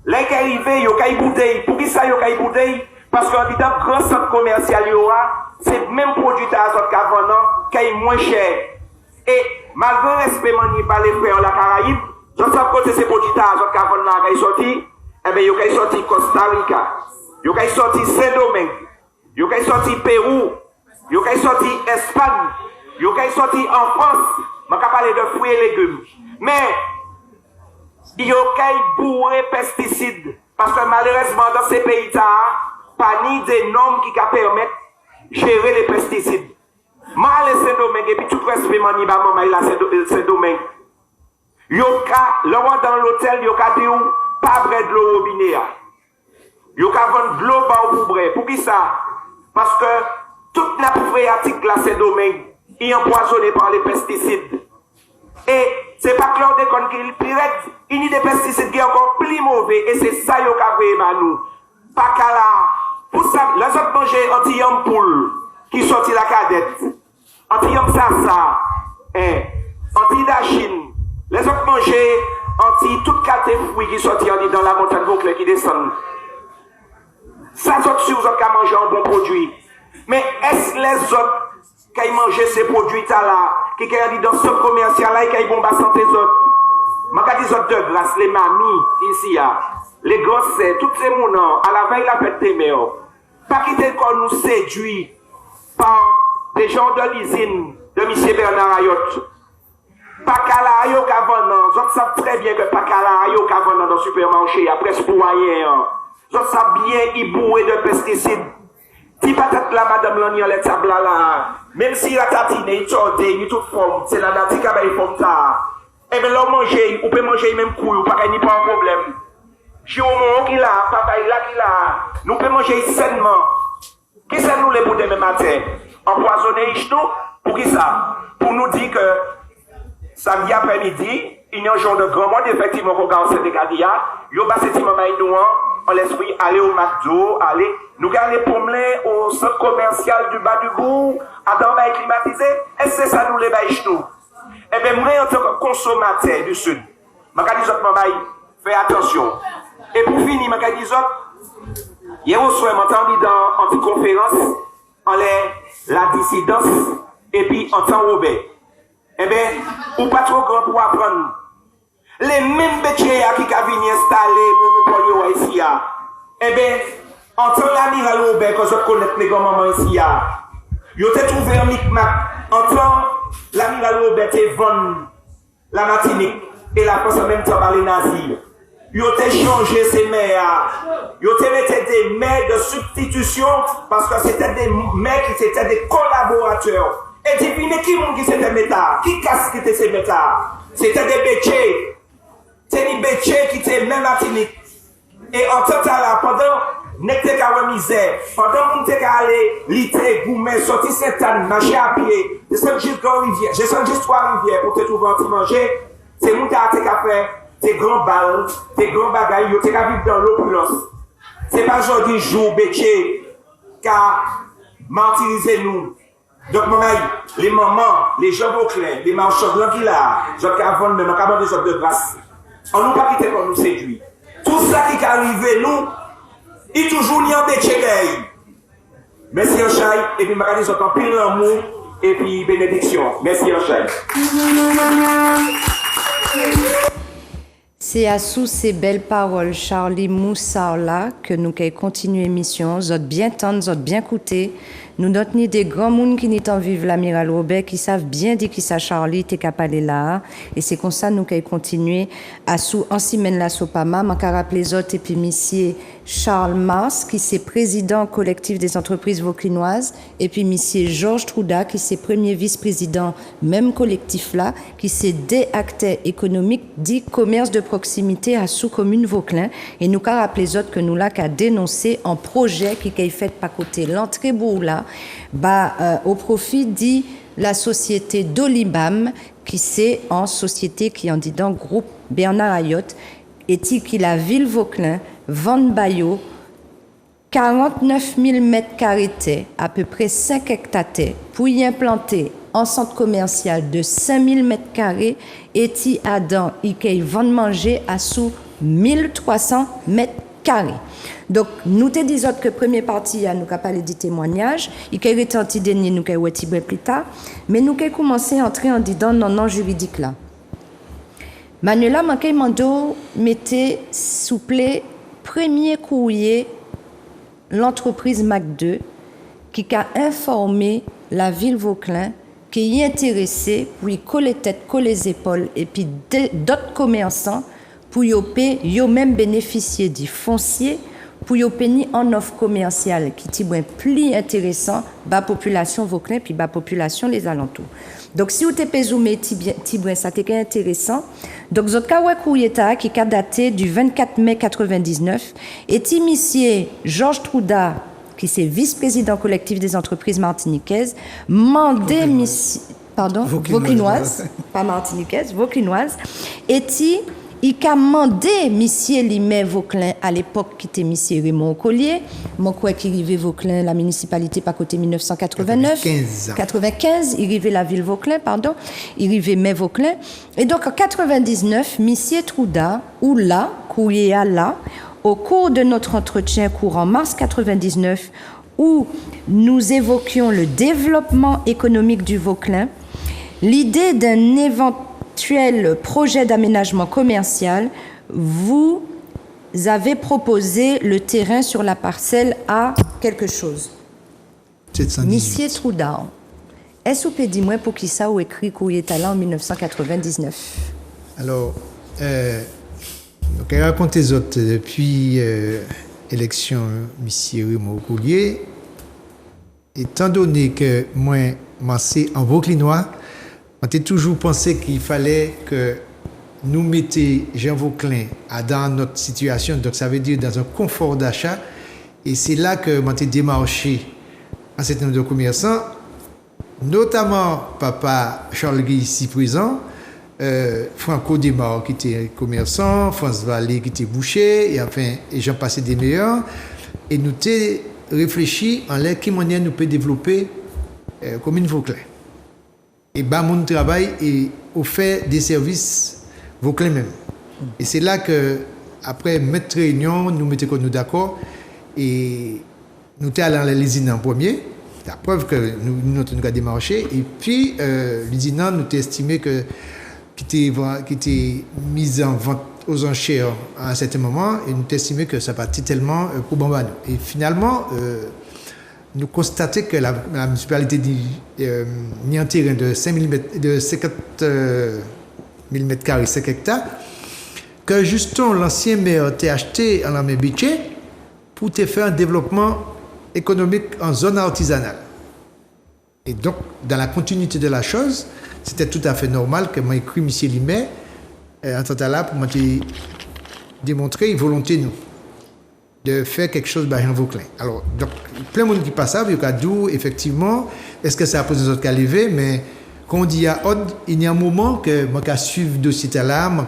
S7: il y a une bouteille. Pour qui ça, il y a une bouteille? Parce qu'en disant que grand centre commercial, c'est le même produit qui est moins cher. Et malgré le respect par les frères de la Caraïbe, je sais que ces produits qui sont sortis, eh bien, ils sont sortis Costa Rica, ils sont sortis Saint-Domingue, ils sont sortis Pérou, ils sont sortis Espagne, ils sont sortis en France. Je vais parler de fruits et légumes. Mais, ils sont bourrés de pesticides. Parce que malheureusement, dans ces pays-là, pas ni des normes qui permettent de gérer les pesticides. Mal et Saint-Domingue, et puis tout le reste, il Saint-Domingue. Dans l'hôtel, il y a dit pas vrai de l'eau robinet. Il y a vendre de l'eau pour vrai. Pour qui ça? Parce que toute la phréatique là, Saint-Domingue, est empoisonnée par les pesticides. Et c'est pas chlordécone qui est le pire, il y a des pesticides qui sont encore plus mauvais. Et c'est ça qu'il y a nous. Pas qu'à là. Pour ça, les autres mangent anti-yam poule qui sortit la cadette. Anti-yam sasa. Anti-dachine. Les autres mangent toute carte fruits qui sortent dans la montagne Vauclin qui descendent. Ça, les autres, si vous avez mangé un bon produit. Mais est-ce les autres qui mangent ces produits-là, qui sont dans ce commercial-là et qui ont bon santé les autres? Je dis les autres de grâce, les mamies ici, les grosses, toutes ces mounons, à la veille la fête des mères. Pas quitter qu'on nous séduit par des gens de l'usine de M. Bernard Ayotte. Pas qu'à la Ayotte avant, vous savez très bien que pas qu'à la Ayotte avant dans le supermarché, après ce moyen, vous savez bien, il bourré de pesticides. Si peut-être la madame l'on les tables là, même si la tatine est tordée, il est toute forme, c'est la nature qui a une forme là. Eh bien, l'on mange, on peut manger même couille, ou pas qu'il n'y ait pas un problème. Chez au moment qu'il a, papa il a qu'il a, nous pouvons manger sainement. Qui c'est nous les pour demain matin? Empoisonner nous? Pour qui ça? Pour nous dire que samedi après-midi, il y a un jour de grand monde, effectivement, qu'on gagne cette dégadia, il y a passé petit moment nous, on l'esprit aller au McDo, aller, nous gagner les pommelins au centre commercial du bas du bout, à dans le climatisé. Est-ce que c'est ça nous les bails nous? Eh bien, moi, en tant que consommateur du Sud, je dis fais attention. Et pour finir, je dis il y a aussi entendu dans une conférence, en la dissidence, et puis en temps Robert. Eh bien, ou pas trop grand pour apprendre. Les mêmes métiers qui viennent installer pour nous ici, eh bien, en tant l'amiral Robert, que je connais les grands-mamans ici, ils ont trouvé un micmac. En tant l'amiral Robert est vendu la Martinique et la France en même temps par les nazis. Ils ont changé ces maires. Ils ont mis des maires de substitution parce que c'était des maires qui étaient des collaborateurs. Et devinez qui c'était méta? Qui casse qui était ces méta? C'était des béchés. C'est des béchés qui étaient même Martinique. Et en temps là, pendant n'était qu'à misère, pendant qu'on était aller liter, gourmet, sortir cette année, marcher à pied, descendre jusqu'en rivière, j'ai descendu juste 3 rivières pour te trouver un petit manger, c'est mon théâtre qui a fait des grands balles, des grands bagailles, qui a vivre dans l'opulence. C'est pas aujourd'hui jour béché qui a martyrisé nous. Donc, les mamans, les gens Vauclin, les marchands blancs qui là, les gens qui vendent, même qui des autres de grâce, on nous pas quitté pour nous séduire. Tout ça qui est arrivé, nous, il toujours n'y a des chégueilles. Merci Anchaï, et puis je vais vous pile l'amour, et puis bénédiction. Merci Anchaï.
S3: C'est à sous ces belles paroles, Charlie Moussard là, que nous allons continuer l'émission. Vous êtes bien tendre, vous êtes bien écouté. nous n'avons ni des grands monde qui n'y en vivent l'amiral Robert, qui savent bien dire qui ça Charlie, t'es capable là. Et c'est comme ça nous qu'à continuer à sous en semaine la Sopama, m'en rappeler les autres et puis monsieur Charles Mars, qui c'est président collectif des entreprises vauclinoises, et puis monsieur Georges Trouda, qui c'est premier vice-président même collectif là, qui c'est des acteurs économiques dit commerce de proximité à sous-commune Vauclin, et nous qu'à rappeler les autres que nous là qu'à dénoncer un projet qui est fait par côté l'entrée bourg-là, au profit dit la société d'Olibam, qui c'est en société qui en dit dans groupe Bernard Ayotte, et qui la ville Vauclin, Van Bayo, 49 000 m², à peu près 5 hectares, pour y implanter un centre commercial de 5 000 m², et qui a dans y vend manger à sous 1300 m². Donc, nous te disons que première partie, nous avons parlé du témoignage, il y a été un petit dernier, nous avons été plus tard, mais nous avons commencé à entrer en disant dans le nom juridique là. Manuela Manquet Mando mettait souple premier courrier l'entreprise MAC2 qui a informé la ville Vauclin qui est intéressée pour y coller tête, coller les épaules et puis d'autres commerçants pour y même bénéficier du foncier pour y obtenir en offre commerciale qui est plus intéressant la population Vauclin puis la population les alentours. Donc si vous te pézoumé Tibouin ça t'est intéressant. Donc votre courrier qui a daté du 24 mai 99 et monsieur Georges Trouda qui c'est vice-président collectif des entreprises martiniquaises mandé vauclinoise pas martiniquaise vauclinoise et il a demandé monsieur Limé Vauclin à l'époque qui était monsieur Raymond Collier, moi quoi qui arrivait Vauclin la municipalité pas côté 1989 95 il arrivait la ville Vauclin pardon, il arrivait mai Vauclin et donc en 99 monsieur Trouda ou là courrier à là au cours de notre entretien courant mars 99 où nous évoquions le développement économique du Vauclin, l'idée d'un éventuel projet d'aménagement commercial, vous avez proposé le terrain sur la parcelle à quelque chose. Monsieur Trouda, est-ce que vous pouvez dire pour qui ça ou écrit courrier talent en 1999?
S5: Alors, donc, raconte les autres depuis l'élection monsieur Raymond Collier, étant donné que moi, c'est en Vauclinois, on a toujours pensé qu'il fallait que nous mettions Jean Vauclin dans notre situation, donc ça veut dire dans un confort d'achat. Et c'est là que on a démarché un certain nombre de commerçants, notamment papa Charles Guy ici présent, Franco Desmar qui était commerçant, France Vallée qui était boucher, et enfin, et j'en passais des meilleurs. Et nous avons réfléchi en quelle manière nous pouvons développer commune Vauclin. Et mon travail est au fait des services Vauclin même. Et c'est là que, après mettre réunion, nous mettons nous d'accord et nous sommes allés à l'usine en premier. La preuve que nous avons démarché. Et puis, l'usine, nous avons estimé que qui était mise en vente aux enchères à un certain moment et nous avons estimé que ça partait tellement pour Bambano. Et finalement, nous constatons que la municipalité n'y a un terrain de 50 000 m², 5 hectares, que justement l'ancien maire t'a acheté en la Béché pour te faire un développement économique en zone artisanale. Et donc, dans la continuité de la chose, c'était tout à fait normal que moi écrit M. Limet en temps là pour me démontrer une volonté nous de faire quelque chose de Jean Vauclin. Alors, donc, plein de monde qui passe ça, il y a dit, effectivement, est-ce que ça a posé des autres qu'à lever, mais quand on dit à Odd, il y a un moment que moi, je suivre le dossier là, moi,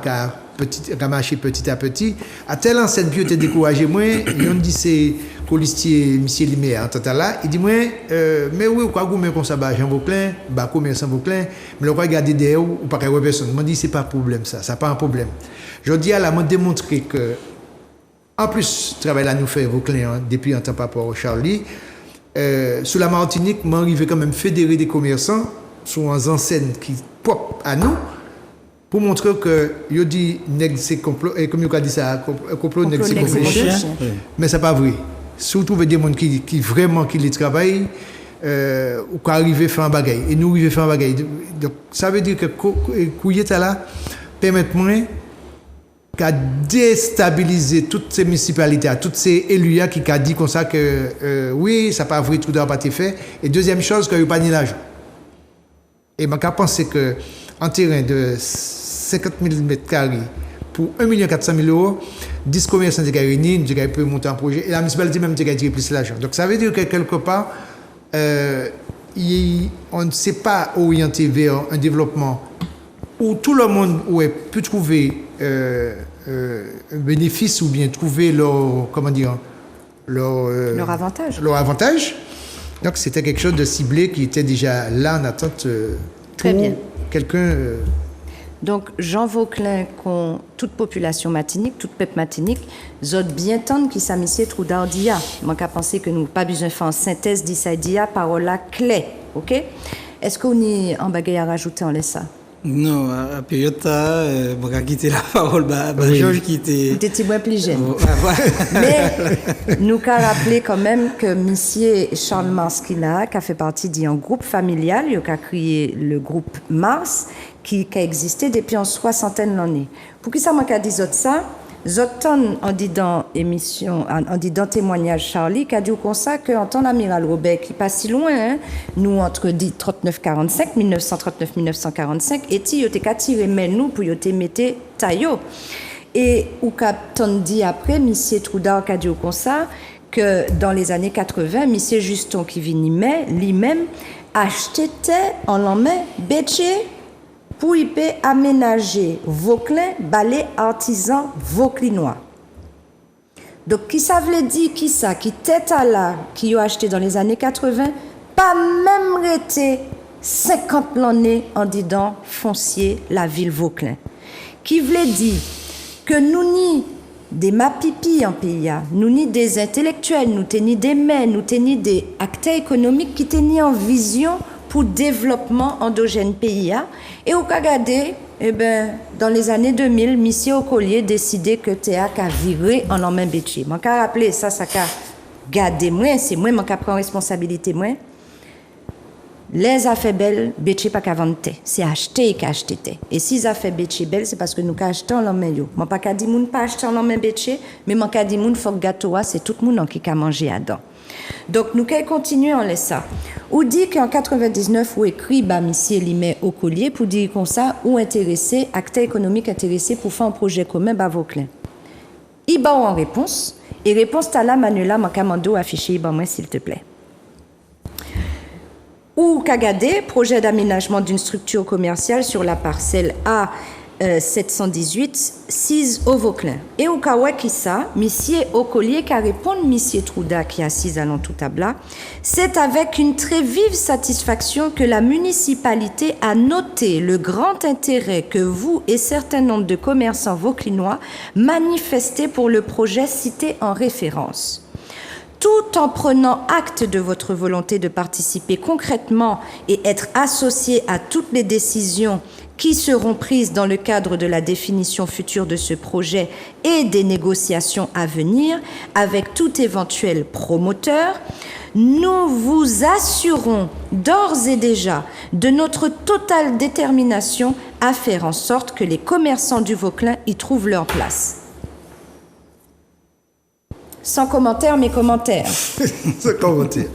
S5: je marcher petit à petit. À telle enseigne, puis je découragé, moi, on dit c'est colistier, M. Limé, en temps là, il dit, moi, mais oui, quoi, vous comme ça, Jean Vauclin, commerçant Vauclin, mais le regarder derrière ou pas qu'il y ait personne. Moi, je dis, c'est pas un problème, ça n'a pas un problème. Je dis à la moi, démontrer que, en plus, travail là nous fait Vauclin depuis un temps par rapport au Charlie. Sous la Martinique, moi, arrivé quand même fédérer des commerçants sous un enseigne qui pop à nous pour montrer que yo dit nèg c'est complot et comme yo a dit ça complot nèg c'est complot mais c'est pas vrai. Surtout des gens qui vraiment qui les travaillent ou qu'on arrive à faire un bagage. Et nous arrivons à faire un bagage. Donc, ça veut dire que Kouye là permet-moi qu'à déstabiliser toutes ces municipalités, toutes ces élus qui ont dit comme ça que oui, ça n'a pas vrai, tout n'a pas été fait. Et deuxième chose, qu'il n'y a pas ni l'argent. Et je pense qu'un terrain de 50 000 m² pour 1 400 000 €, 10 commerçants ont réunis, nous peuvent monter un projet. Et la municipalité même a tiré plus l'argent. Donc ça veut dire que quelque part, on ne s'est pas orienté vers un développement où tout le monde aurait pu trouver un bénéfice ou bien trouver leur
S3: avantage.
S5: Leur avantage. Donc c'était quelque chose de ciblé qui était déjà là en attente
S3: Très bien.
S5: Quelqu'un.
S3: Donc Jean Vauclin, toute population matinique, toute peuple matinique, zot bien tendre qui s'amitié trou d'ardia. Moi qu'à penser que nous pas besoin de faire une synthèse d'Isaidia, parole là clé, ok? Est-ce qu'on y a un bagage à rajouter en laissant?
S4: Non, à période je vais quitter la parole
S3: oui.
S4: Georges qui était...
S3: Tu étais moins plus jeune. Mais nous avons rappelé quand même que monsieur Charles Mars qui a fait partie d'un groupe familial, il a créé le groupe Mars, qui a existé depuis une soixantaine d'années. Pour qui ça m'a dit ça? Zoton, on dit dans émission, on dit dans témoignage Charlie, qui a dit comme ça qu'en temps l'amiral Robert, qui pas si loin, hein, nous entre 39-45, 1939-1945, et il était qu'à tirer mais nous pour y mettre taillot. Et ou captain dit après, monsieur Troudard qui a dit comme ça que dans les années 80, monsieur Juston qui vient lui-même achetait en l'emmène béché pour y aménager Vauclin, balai artisan vauclinois. Donc, qui ça veut dire qui ça, qui tête à là, qui a acheté dans les années 80, pas même resté 50 l'année en disant foncier la ville Vauclin. Qui veut dire que nous ni des mapipi en pays, nous ni des intellectuels, nous ni des mains, nous ni des acteurs économiques qui ni en vision pour développement endogène pays. Et au Kagadé, dans les années 2000, monsieur Ocollier décidé que Théâtre a viré en main bétier. Je vais rappeler ça a gardé moi, c'est moi qui prends responsabilité moi. Les affaires belles, bétier pas qu'à vendre, c'est acheter et acheter. Et si les affaires bétier belles, c'est parce que nous achetons en main yo. Je pas dit moun pas acheter en main bétier, mais je dit moun faut que gâteau c'est tout le monde qui a mangé dedans. Donc, nous allons continuer en laissant. Ou dit qu'en 99, ou écrit, monsieur Limé au collier, pour dire comme ça, ou intéressé, acteur économique intéressé pour faire un projet commun, Vauclin. Il va en réponse, et réponse à la Manuela, mon commando affiché, moi, s'il te plaît. Ou Kagadé, projet d'aménagement d'une structure commerciale sur la parcelle A. 718, 6 au Vauclin. Et au Kawakissa, monsieur Ocollier qui répond, monsieur Trouda qui est assis à tout tabla, c'est avec une très vive satisfaction que la municipalité a noté le grand intérêt que vous et certains nombres de commerçants vauclinois manifestaient pour le projet cité en référence. Tout en prenant acte de votre volonté de participer concrètement et être associé à toutes les décisions qui seront prises dans le cadre de la définition future de ce projet et des négociations à venir avec tout éventuel promoteur, nous vous assurons d'ores et déjà de notre totale détermination à faire en sorte que les commerçants du Vauclin y trouvent leur place. Sans commentaire, mes commentaires.
S5: Sans commentaire.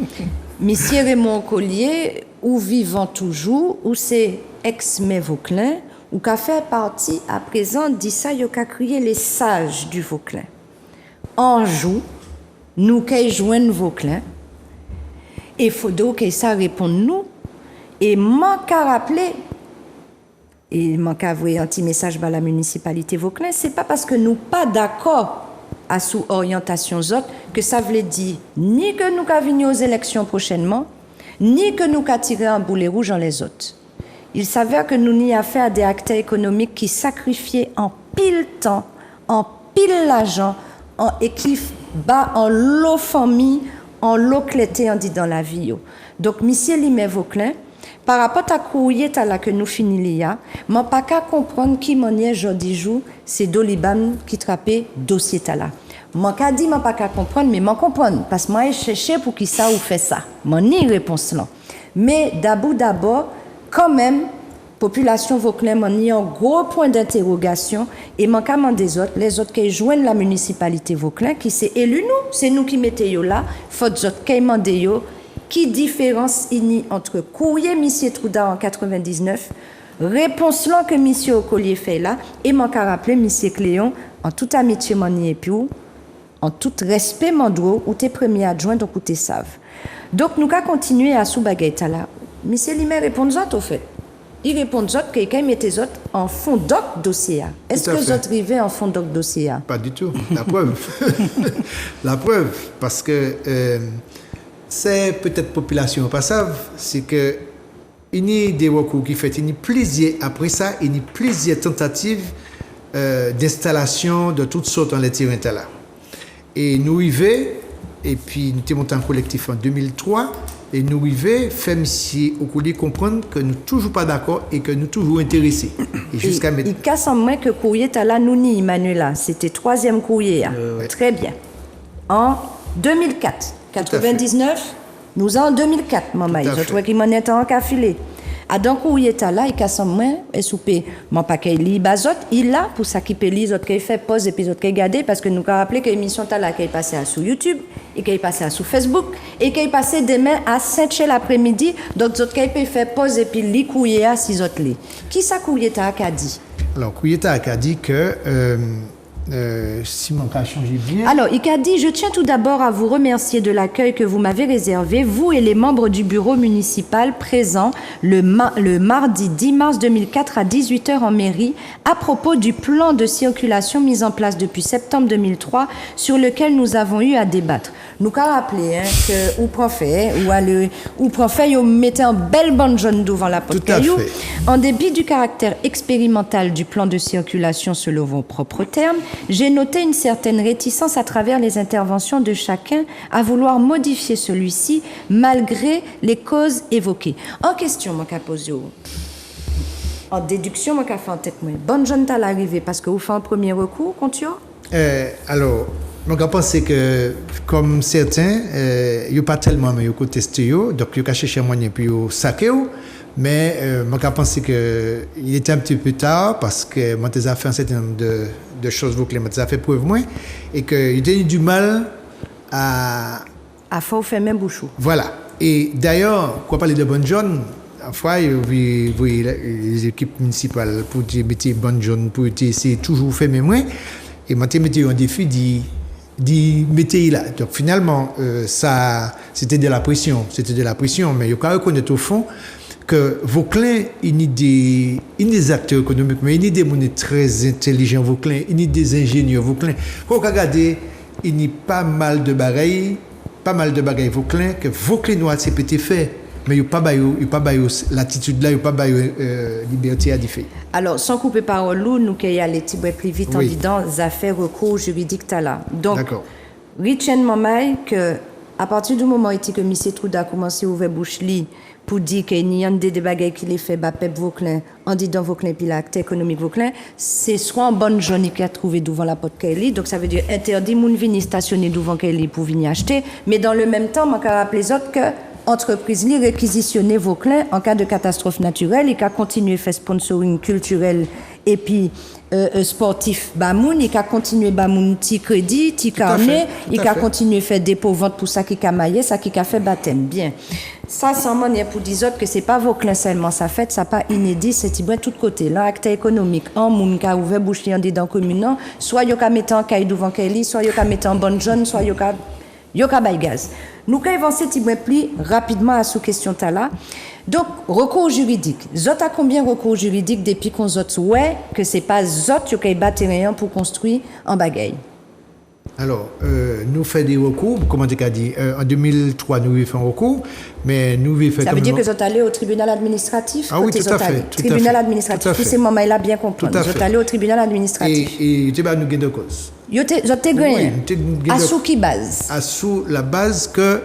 S3: Monsieur Raymond Collier, ou vivant toujours, ou c'est ex-maire Vauclin, ou qu'a fait partie à présent d'Issa Yoka crié les sages du Vauclin. En joue, nous qu'est joindre Vauclin, et faut donc que ça réponde nous, et manque à rappeler, et manque à envoyer un petit message à la municipalité Vauclin, c'est pas parce que nous pas d'accord à sous orientation autres que ça veut dire ni que nous qu'à venir aux élections prochainement, ni que nous qu'à tirer un boulet rouge en les autres. Il s'avère que nous n'y affaire à des acteurs économiques qui sacrifiaient en pile temps, en pile l'argent, et qui bat en lot famille, en lot clété, on dit dans la vie. Donc, monsieur Limé Vauclin, par rapport à courrier que nous finissons, je ne peux pas comprendre qui m'en est aujourd'hui jour, c'est Doliban qui trappait dossier là. Moi, qu'a dit, moi, pas qu'à comprendre, mais moi, comprendre. Parce que moi, je cherche pour qui ça ou fait ça. Moi, ni réponse là. Mais d'abord, quand même, population Vauclin, moi, ni un gros point d'interrogation. Et moi, comment des autres, les autres qui joignent la municipalité Vauclin, qui s'est élu nous, c'est nous qui mettons yo là, faut des autres qui mandent yo, qui différence il entre courrier Monsieur Trouda en 99, réponse là que Monsieur Ocollier fait là, et moi, qu'à rappeler Monsieur Cléon, en toute amitié, moi, ni et puis en tout respect, Mandro, ou tes premiers adjoints, donc ou tes savent. Donc, nous allons continuer à sous baguette là. Monsieur Limer répond aux autres, au fait. Il répond aux autres que quand mettez les autres en fond doc dossier. Est-ce que les autres arrivent en fond doc dossier?
S5: Pas du tout. La preuve. La preuve. Parce que c'est peut-être population pas savent, c'est que il y a des recours qui fait, il y a plusieurs, après ça, il y a plusieurs tentatives d'installation de toutes sortes dans les terrains là. Et nous arrivons, et puis nous sommes montés en collectif en 2003, et nous arrivons, faire ici au collier comprendre que nous ne sommes toujours pas d'accord et que nous sommes toujours intéressés. Et jusqu'à maintenant.
S3: Il casse en main que courrier là, nous ni Emmanuela, c'était troisième courrier. Très bien. En 2004, 99, nous en 2004, maman. Je trouve qu'il m'en est en cafilé. À donc où il est là, il casse en main, et souper, mon paquet li bazot, il là pour s'acquiper les autres qui fait pause et puis autres qui garder parce que nous avons rappelé que l'émission est là qui est passée sur YouTube et qui est passée sur Facebook et qui est passée demain à 5h l'après-midi, donc autres qui peut faire pause et puis li couiller à 6 autres li. Qui ça couiller a dit?
S5: Alors couiller a dit que si mon cas change bien.
S3: Alors, il a dit, je tiens tout d'abord à vous remercier de l'accueil que vous m'avez réservé, vous et les membres du bureau municipal présents le mardi 10 mars 2004 à 18h en mairie à propos du plan de circulation mis en place depuis septembre 2003 sur lequel nous avons eu à débattre. Nous avons rappelé que ou préfet vous mettez un belle bande jaune devant la porte caillou. En dépit du caractère expérimental du plan de circulation selon vos propres termes, j'ai noté une certaine réticence à travers les interventions de chacun à vouloir modifier celui-ci malgré les causes évoquées. En question, mon caposio. En déduction, mon café en tête, moi. Bonne jeune à l'arrivée parce que vous faites un premier recours, Contio?
S5: Alors, je pense que, comme certains, il n'y a pas tellement, mais il y a testé, donc il y a cherché un moyen puis il saqué. Mais je pense qu'il était un petit peu tard parce que moi, j'ai fait un certain nombre de choses vocales, moi, j'ai fait preuve moins, et qu'il a eu du mal à
S3: faire même bouchou.
S5: Voilà. Et d'ailleurs, quoi parler de bonne jaune, parfois, les équipes municipales pour mettre bonne jaune, pour essayer toujours faire même moins, et moi, j'ai mis un défi d'y mettre là. Donc finalement, ça, c'était de la pression, mais il faut reconnaître au fond que Vauclin, il y a des acteurs économiques, mais il y a des monnaies très intelligents Vauclin, il y a des ingénieurs Vauclin. Il faut regarder, il y a pas mal de bagailles Vauclin, que Vauclinois c'est peut-être fait, mais il n'y a pas l'attitude là, il n'y a pas liberté à faire.
S3: Alors, sans couper parole, nous qui aller plus vite en disant les affaires recours juridiques là. Donc, Richard Mamay, que à partir du moment où M. Trouda a commencé à ouvrir bouche pour dire qu'il y a des bagages qui les fait PEP Vauclin, en disant Vauclin puis l'acte économique Vauclin, c'est soit en bonne journée qu'il a trouvé devant la porte Kelly, donc ça veut dire interdit moun venir stationner devant Kelly pour venir acheter, mais dans le même temps, on peut rappeler les autres que entreprise li réquisitionner Vauclin en cas de catastrophe naturelle, il a continué à faire sponsoring culturel et puis sportif Bamoun, il a continué Bamoun ti crédit, ti carnet, il a continué à faire dépôt vente pour ça qui a maillé, ça qui a fait baptême. Bien. Ça, sans manière pour dire autres que c'est pas Vauclin seulement, ça fait, ça pas inédit, c'est bien tout côté. Là, acteur économique, en moun qui a ouvert bouche en dedans commune, soit yo ka mettre en caille devant Kelly, soit yo ka mettre en bonne jaune, soit yo ka bay gaz. Nous allons avancer plus rapidement à sous question là. Donc, recours juridique. Zot a combien de recours juridiques depuis qu'on zot ouais que c'est pas zot qui battre rien pour construire en bagaille?
S5: Alors, nous faisons des recours, comment tu as dit, en 2003, nous avons fait un recours, mais nous avons fait...
S3: Ça veut dire que vous êtes allé au tribunal administratif?
S5: Ah oui, tout à fait.
S3: Tribunal administratif, tout ces moments là bien comprendre. Vous êtes allé au tribunal administratif.
S5: Et tu vas nous gagner de cause.
S3: Vous êtes gagné. À sous qui base?
S5: À sous la base que,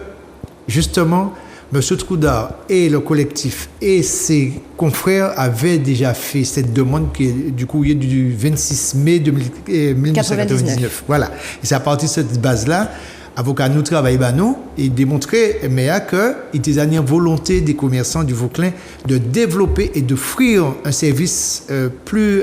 S5: justement, M. Troudard et le collectif et ses confrères avaient déjà fait cette demande qui est du courrier du 26 mai 1999. Voilà. Et c'est à partir de cette base-là, avocat nous travaille nous et démontrer qu'il y a une volonté des commerçants du Vauclin de développer et d'offrir un service plus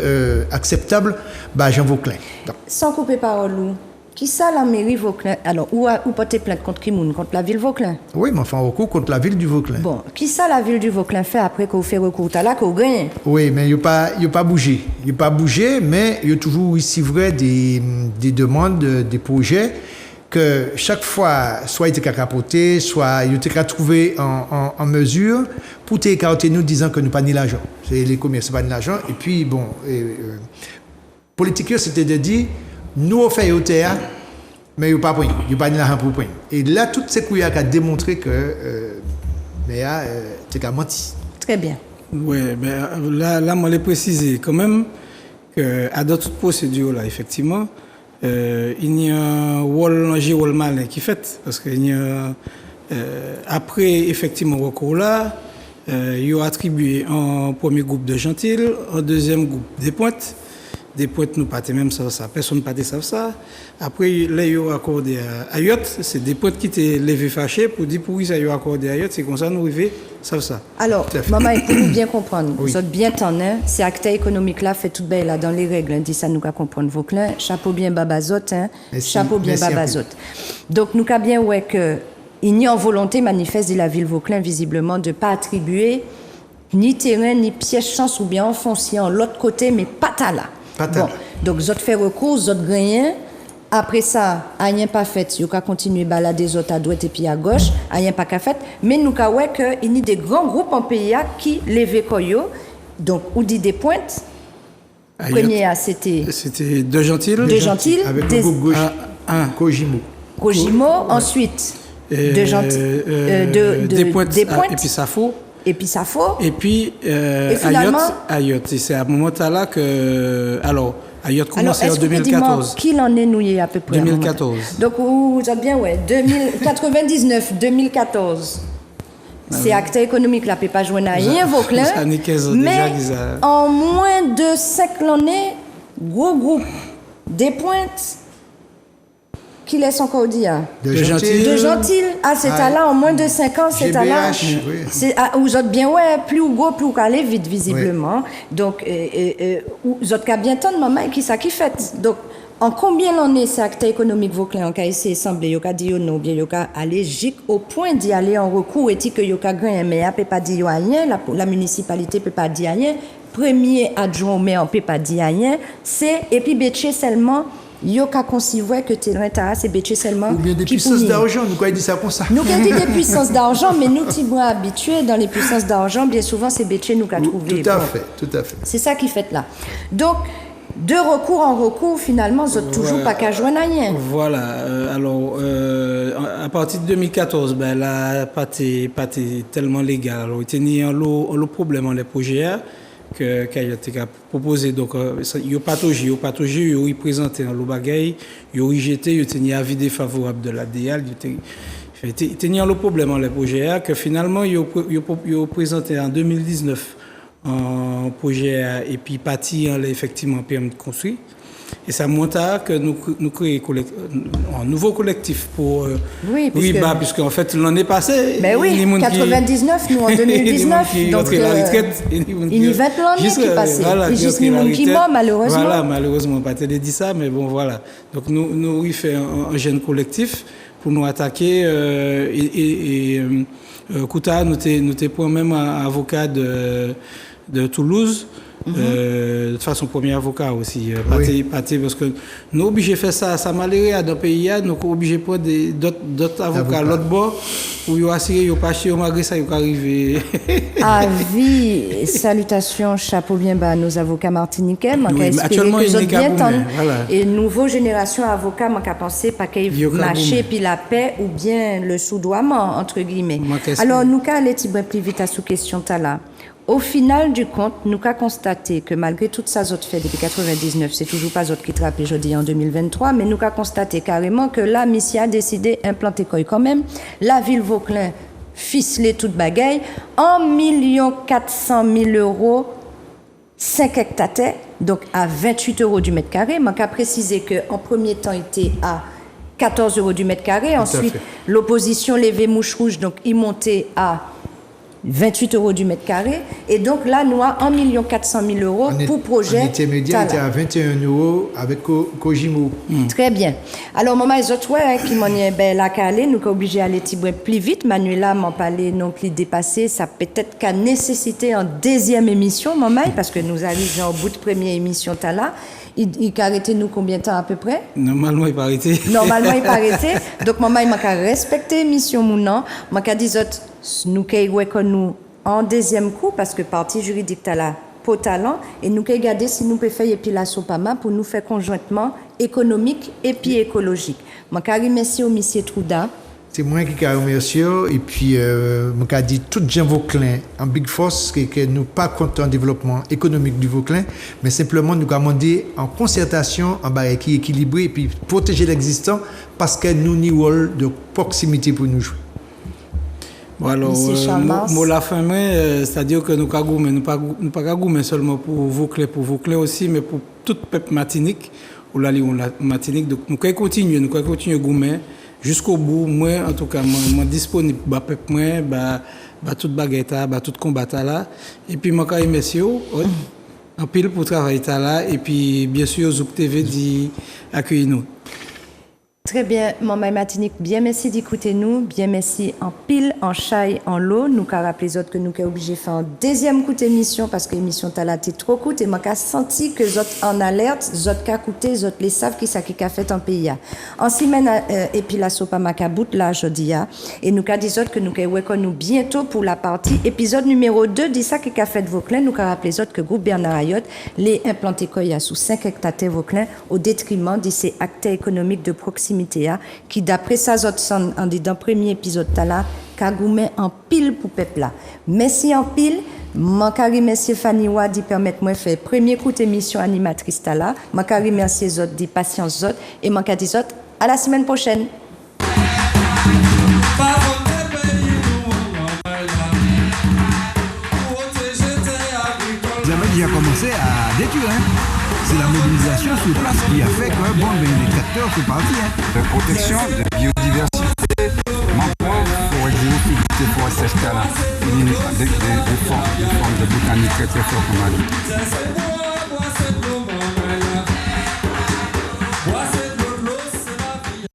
S5: acceptable à Jean Vauclin. Donc.
S3: Sans couper parole, qui ça la mairie Vauclin? Alors, où porter plainte contre qui? Contre la ville Vauclin?
S5: Oui, mais enfin recours contre la ville du Vauclin.
S3: Bon, qui ça la ville du Vauclin fait après qu'on fait recours? T'as là qu'on gagne?
S5: Oui, mais il n'a pas bougé. Il n'a pas bougé, mais il y a toujours ici vrai des demandes, des projets que chaque fois, soit il était capoté, soit il était trouvé en mesure pour t'écarter nous disant que nous pas ni l'argent. C'est les commerces pas ni l'argent. Et puis, bon, politique, c'était de dire, nous, on fait au terre, mais il n'y a pas point. Il n'y a pas ni l'argent pour point. Et là, toutes ces couilles ont démontré que Méa, tu as menti.
S3: Très bien.
S4: Oui, ben, là, moi, je l'ai précisé quand même qu'à d'autres procédures, là, effectivement, il y a un rôle malin qui fait, parce qu'il y a, après effectivement recours là, il y a attribué un premier groupe de Gentil, un deuxième groupe des Pointes. Des Pointes, nous pas même ça, personne ne pas savent ça. Après, là, il y a accordé à Ayot, c'est des Pointes qui étaient levés fâchés pour dire pour ça, il y a accordé à Ayot, c'est comme ça, nous arrivons, savent ça.
S3: Alors, maman, pour nous bien comprendre, vous êtes bien tannés, hein, ces acteurs économiques là, fait tout bien là dans les règles, hein, dit ça, nous qu'à comprendre Vauclin, chapeau bien babazot, hein, chapeau bien babazot. Donc, nous qu'à bien, ouais, que il n'y a en volonté manifeste de la ville Vauclin, visiblement, de ne pas attribuer ni terrain, ni pièce chance ou bien en foncier en l'autre côté, mais pas ta là. Bon, donc, vous fait recours, vous gagnez. Après ça, rien pas fait. Vous pouvez continuer à balader les autres à droite et puis à gauche. Rien pas fait. Mais nous avons vu qu'il y a des grands groupes en pays qui lèvent Koyo. Donc, on dit des Pointes. Premier, c'était.
S4: C'était De Gentil.
S5: Avec le groupe gauche. Kojimo.
S3: Kojimo. Ensuite, De Gentil.
S4: Des Pointes. Et puis Safo.
S3: Et puis Safo.
S4: Et puis Ayot. Et c'est à ce moment-là que. Alors, Ayot commençait en 2014.
S3: Qui l'en est noué à peu près?
S4: 2014.
S3: Donc, vous êtes bien, ouais. 99, 2014. C'est acteur économique, là, ne peut pas jouer à rien, Vauclin. Mais en moins de 5 années, gros groupe des Pointes. Qui laisse encore dire?
S5: De Gentil.
S3: Ah, c'est là, en moins de 5 ans, c'est là.
S5: Oui.
S3: Vous êtes bien, ouais, plus ou gros, plus ou aller vite, visiblement. Oui. Donc, vous êtes qu'à bien temps, maman, qui ça qui fait? Donc, en combien d'années ces acteurs économiques Vauclin ont essayé d'essembler, ils ont dit non, bien, ils ont allé au point d'y aller en recours, et que ils ont gagné, mais ils ne peuvent pas dire rien, la municipalité ne peut pas dire rien, premier adjoint au maire ne peut pas dire rien, et puis, Béché seulement. Yo ka concevoir que terrain ta c'est béché seulement
S5: ou bien des puissances d'argent nous quoi dit ça comme ça
S3: nous quand dit des puissances d'argent mais nous ti bois habitués dans les puissances d'argent bien souvent c'est béché nous qu'a trouvé
S5: tout à fait
S3: c'est ça qui fait là donc de recours en recours finalement vous êtes toujours pas qu'à joindre rien
S4: voilà alors à partir de 2014 ben là pas tellement légal alors il y a le problème dans les projets que a proposé donc il patauger il présenté dans le bagaille il rejeté il tenu avis défavorable de la DIAL il tenir le problème dans les projets que finalement il présenté en 2019 un projet et puis parti effectivement permis de construire et ça montre que nous créons un nouveau collectif pour puisque en fait l'année passée
S3: mais oui 99 nous en 2019 donc il y a 20 l'année qui passait et juste nous qui mort malheureusement
S4: voilà malheureusement pas te dit ça mais bon voilà donc nous il fait un jeune collectif pour nous attaquer et Kouta nous t'es point même avocat de Toulouse. De toute façon, premier avocat aussi. Parce que nous obligés de faire ça malheureux dans le pays, nous obligés de prendre d'autres avocats l'autre bord pour y assurer qu'ils pas chier malgré ça, ils arriver.
S3: Avis, salutations, chapeau bien bas à nos avocats martiniquais.
S4: Actuellement, il n'y a pas
S3: et nouveau génération avocats, moi qu'à penser pas qu'ils marcher puis la paix ou bien le soudoiement entre guillemets. Alors nous qu'à aller plus vite à sous question là. Au final du compte, nous avons constaté que malgré toutes ces autres faits depuis 1999, c'est toujours pas autres qui trappent aujourd'hui en 2023, mais nous avons constaté carrément que la Missia a décidé d'implanter quand même. La ville Vauclin ficeler toute bagaille, 1 400 000 euros, 5 hectares, donc à 28 euros du mètre carré. Je vais préciser qu'en premier temps, il était à 14 euros du mètre carré. Ensuite, l'opposition levée mouche rouge, donc il montait à 28 euros du mètre carré. Et donc là, nous avons 1 400 000 euros pour projet.
S5: Intermédiaire était à 21 euros avec Kojimo.
S3: Très bien. Alors, maman, les autres, qui m'ont dit, la calée, nous sommes obligés d'aller plus vite. Manuela m'en parlait non plus dépassé. Ça peut-être qu'à nécessiter une deuxième émission, maman, parce que nous arrivons au bout de première émission, là. Il a arrêté nous combien de temps à peu près?
S4: Normalement, il pas arrêté.
S3: Normalement, il pas arrêté. Donc, maman, il m'a respecté l'émission, mon nom. M'a dit, nous nous en deuxième coup, parce que partie juridique, t'as là, pour talent, et nous regarder si nous pouvons faire épilation PAMA pour nous faire conjointement économique et puis écologique. M'a remercié au monsieur Trouda.
S5: C'est moi qui remercie et puis je dis tout gens Vauclin en Big Force que nous pas contents du développement économique du Vauclin, mais simplement nous demander en concertation en barre qui équilibré et puis protéger l'existant parce que nous ni rôle de proximité pour nous jouer.
S4: Bon alors, moi la fin, c'est-à-dire que nous pas goumer seulement pour Vauclin aussi, mais pour tout le peuple Martinique ou la Martinique. Donc nous continuer à goumer jusqu'au bout. Moi, en tout cas, moi disponible, peuple moi, toute baguette, tout combat là. Et puis moi, messieurs, en pile pour travailler là. Et puis bien sûr, Zouk TV dit accueillir nous.
S3: Très bien, maman Martinique, bien merci d'écouter nous, bien merci en pile, en chaille, en l'eau. Nous avons rappelé les autres que nous sommes obligés de faire un deuxième coup d'émission parce que l'émission t'a été trop courte et moi j'ai senti que les autres en alerte, les autres qui écouté, les autres les savent qui ça qui a fait en pays. En semaine et puis la sopa macabout là jeudi et nous avons dit autres que nous nous bientôt pour la partie épisode numéro 2 dit ça qui a fait de Vauclin. Nous avons rappelé les autres que groupe Bernard Ayotte les implanté Koya sous 5 hectares Vauclin au détriment de ces acteurs économiques de proximité qui d'après ça on dit dans le premier épisode là kagoumen en pile pour peuple là. Merci en pile. Mankari merci Fanny Wadi permettre moi faire premier coup d'émission animatrice là. Mankari merci les autres dit patience autres et mankari des autres à la semaine prochaine.
S1: Jamais qui a commencé à détruire. C'est la mobilisation sur place qui a fait que les capteurs sont partis.
S2: La protection de la biodiversité, mangrove, forêt géophyte, forêt sèche là, des formes de botanique très très fortes comme on a dit.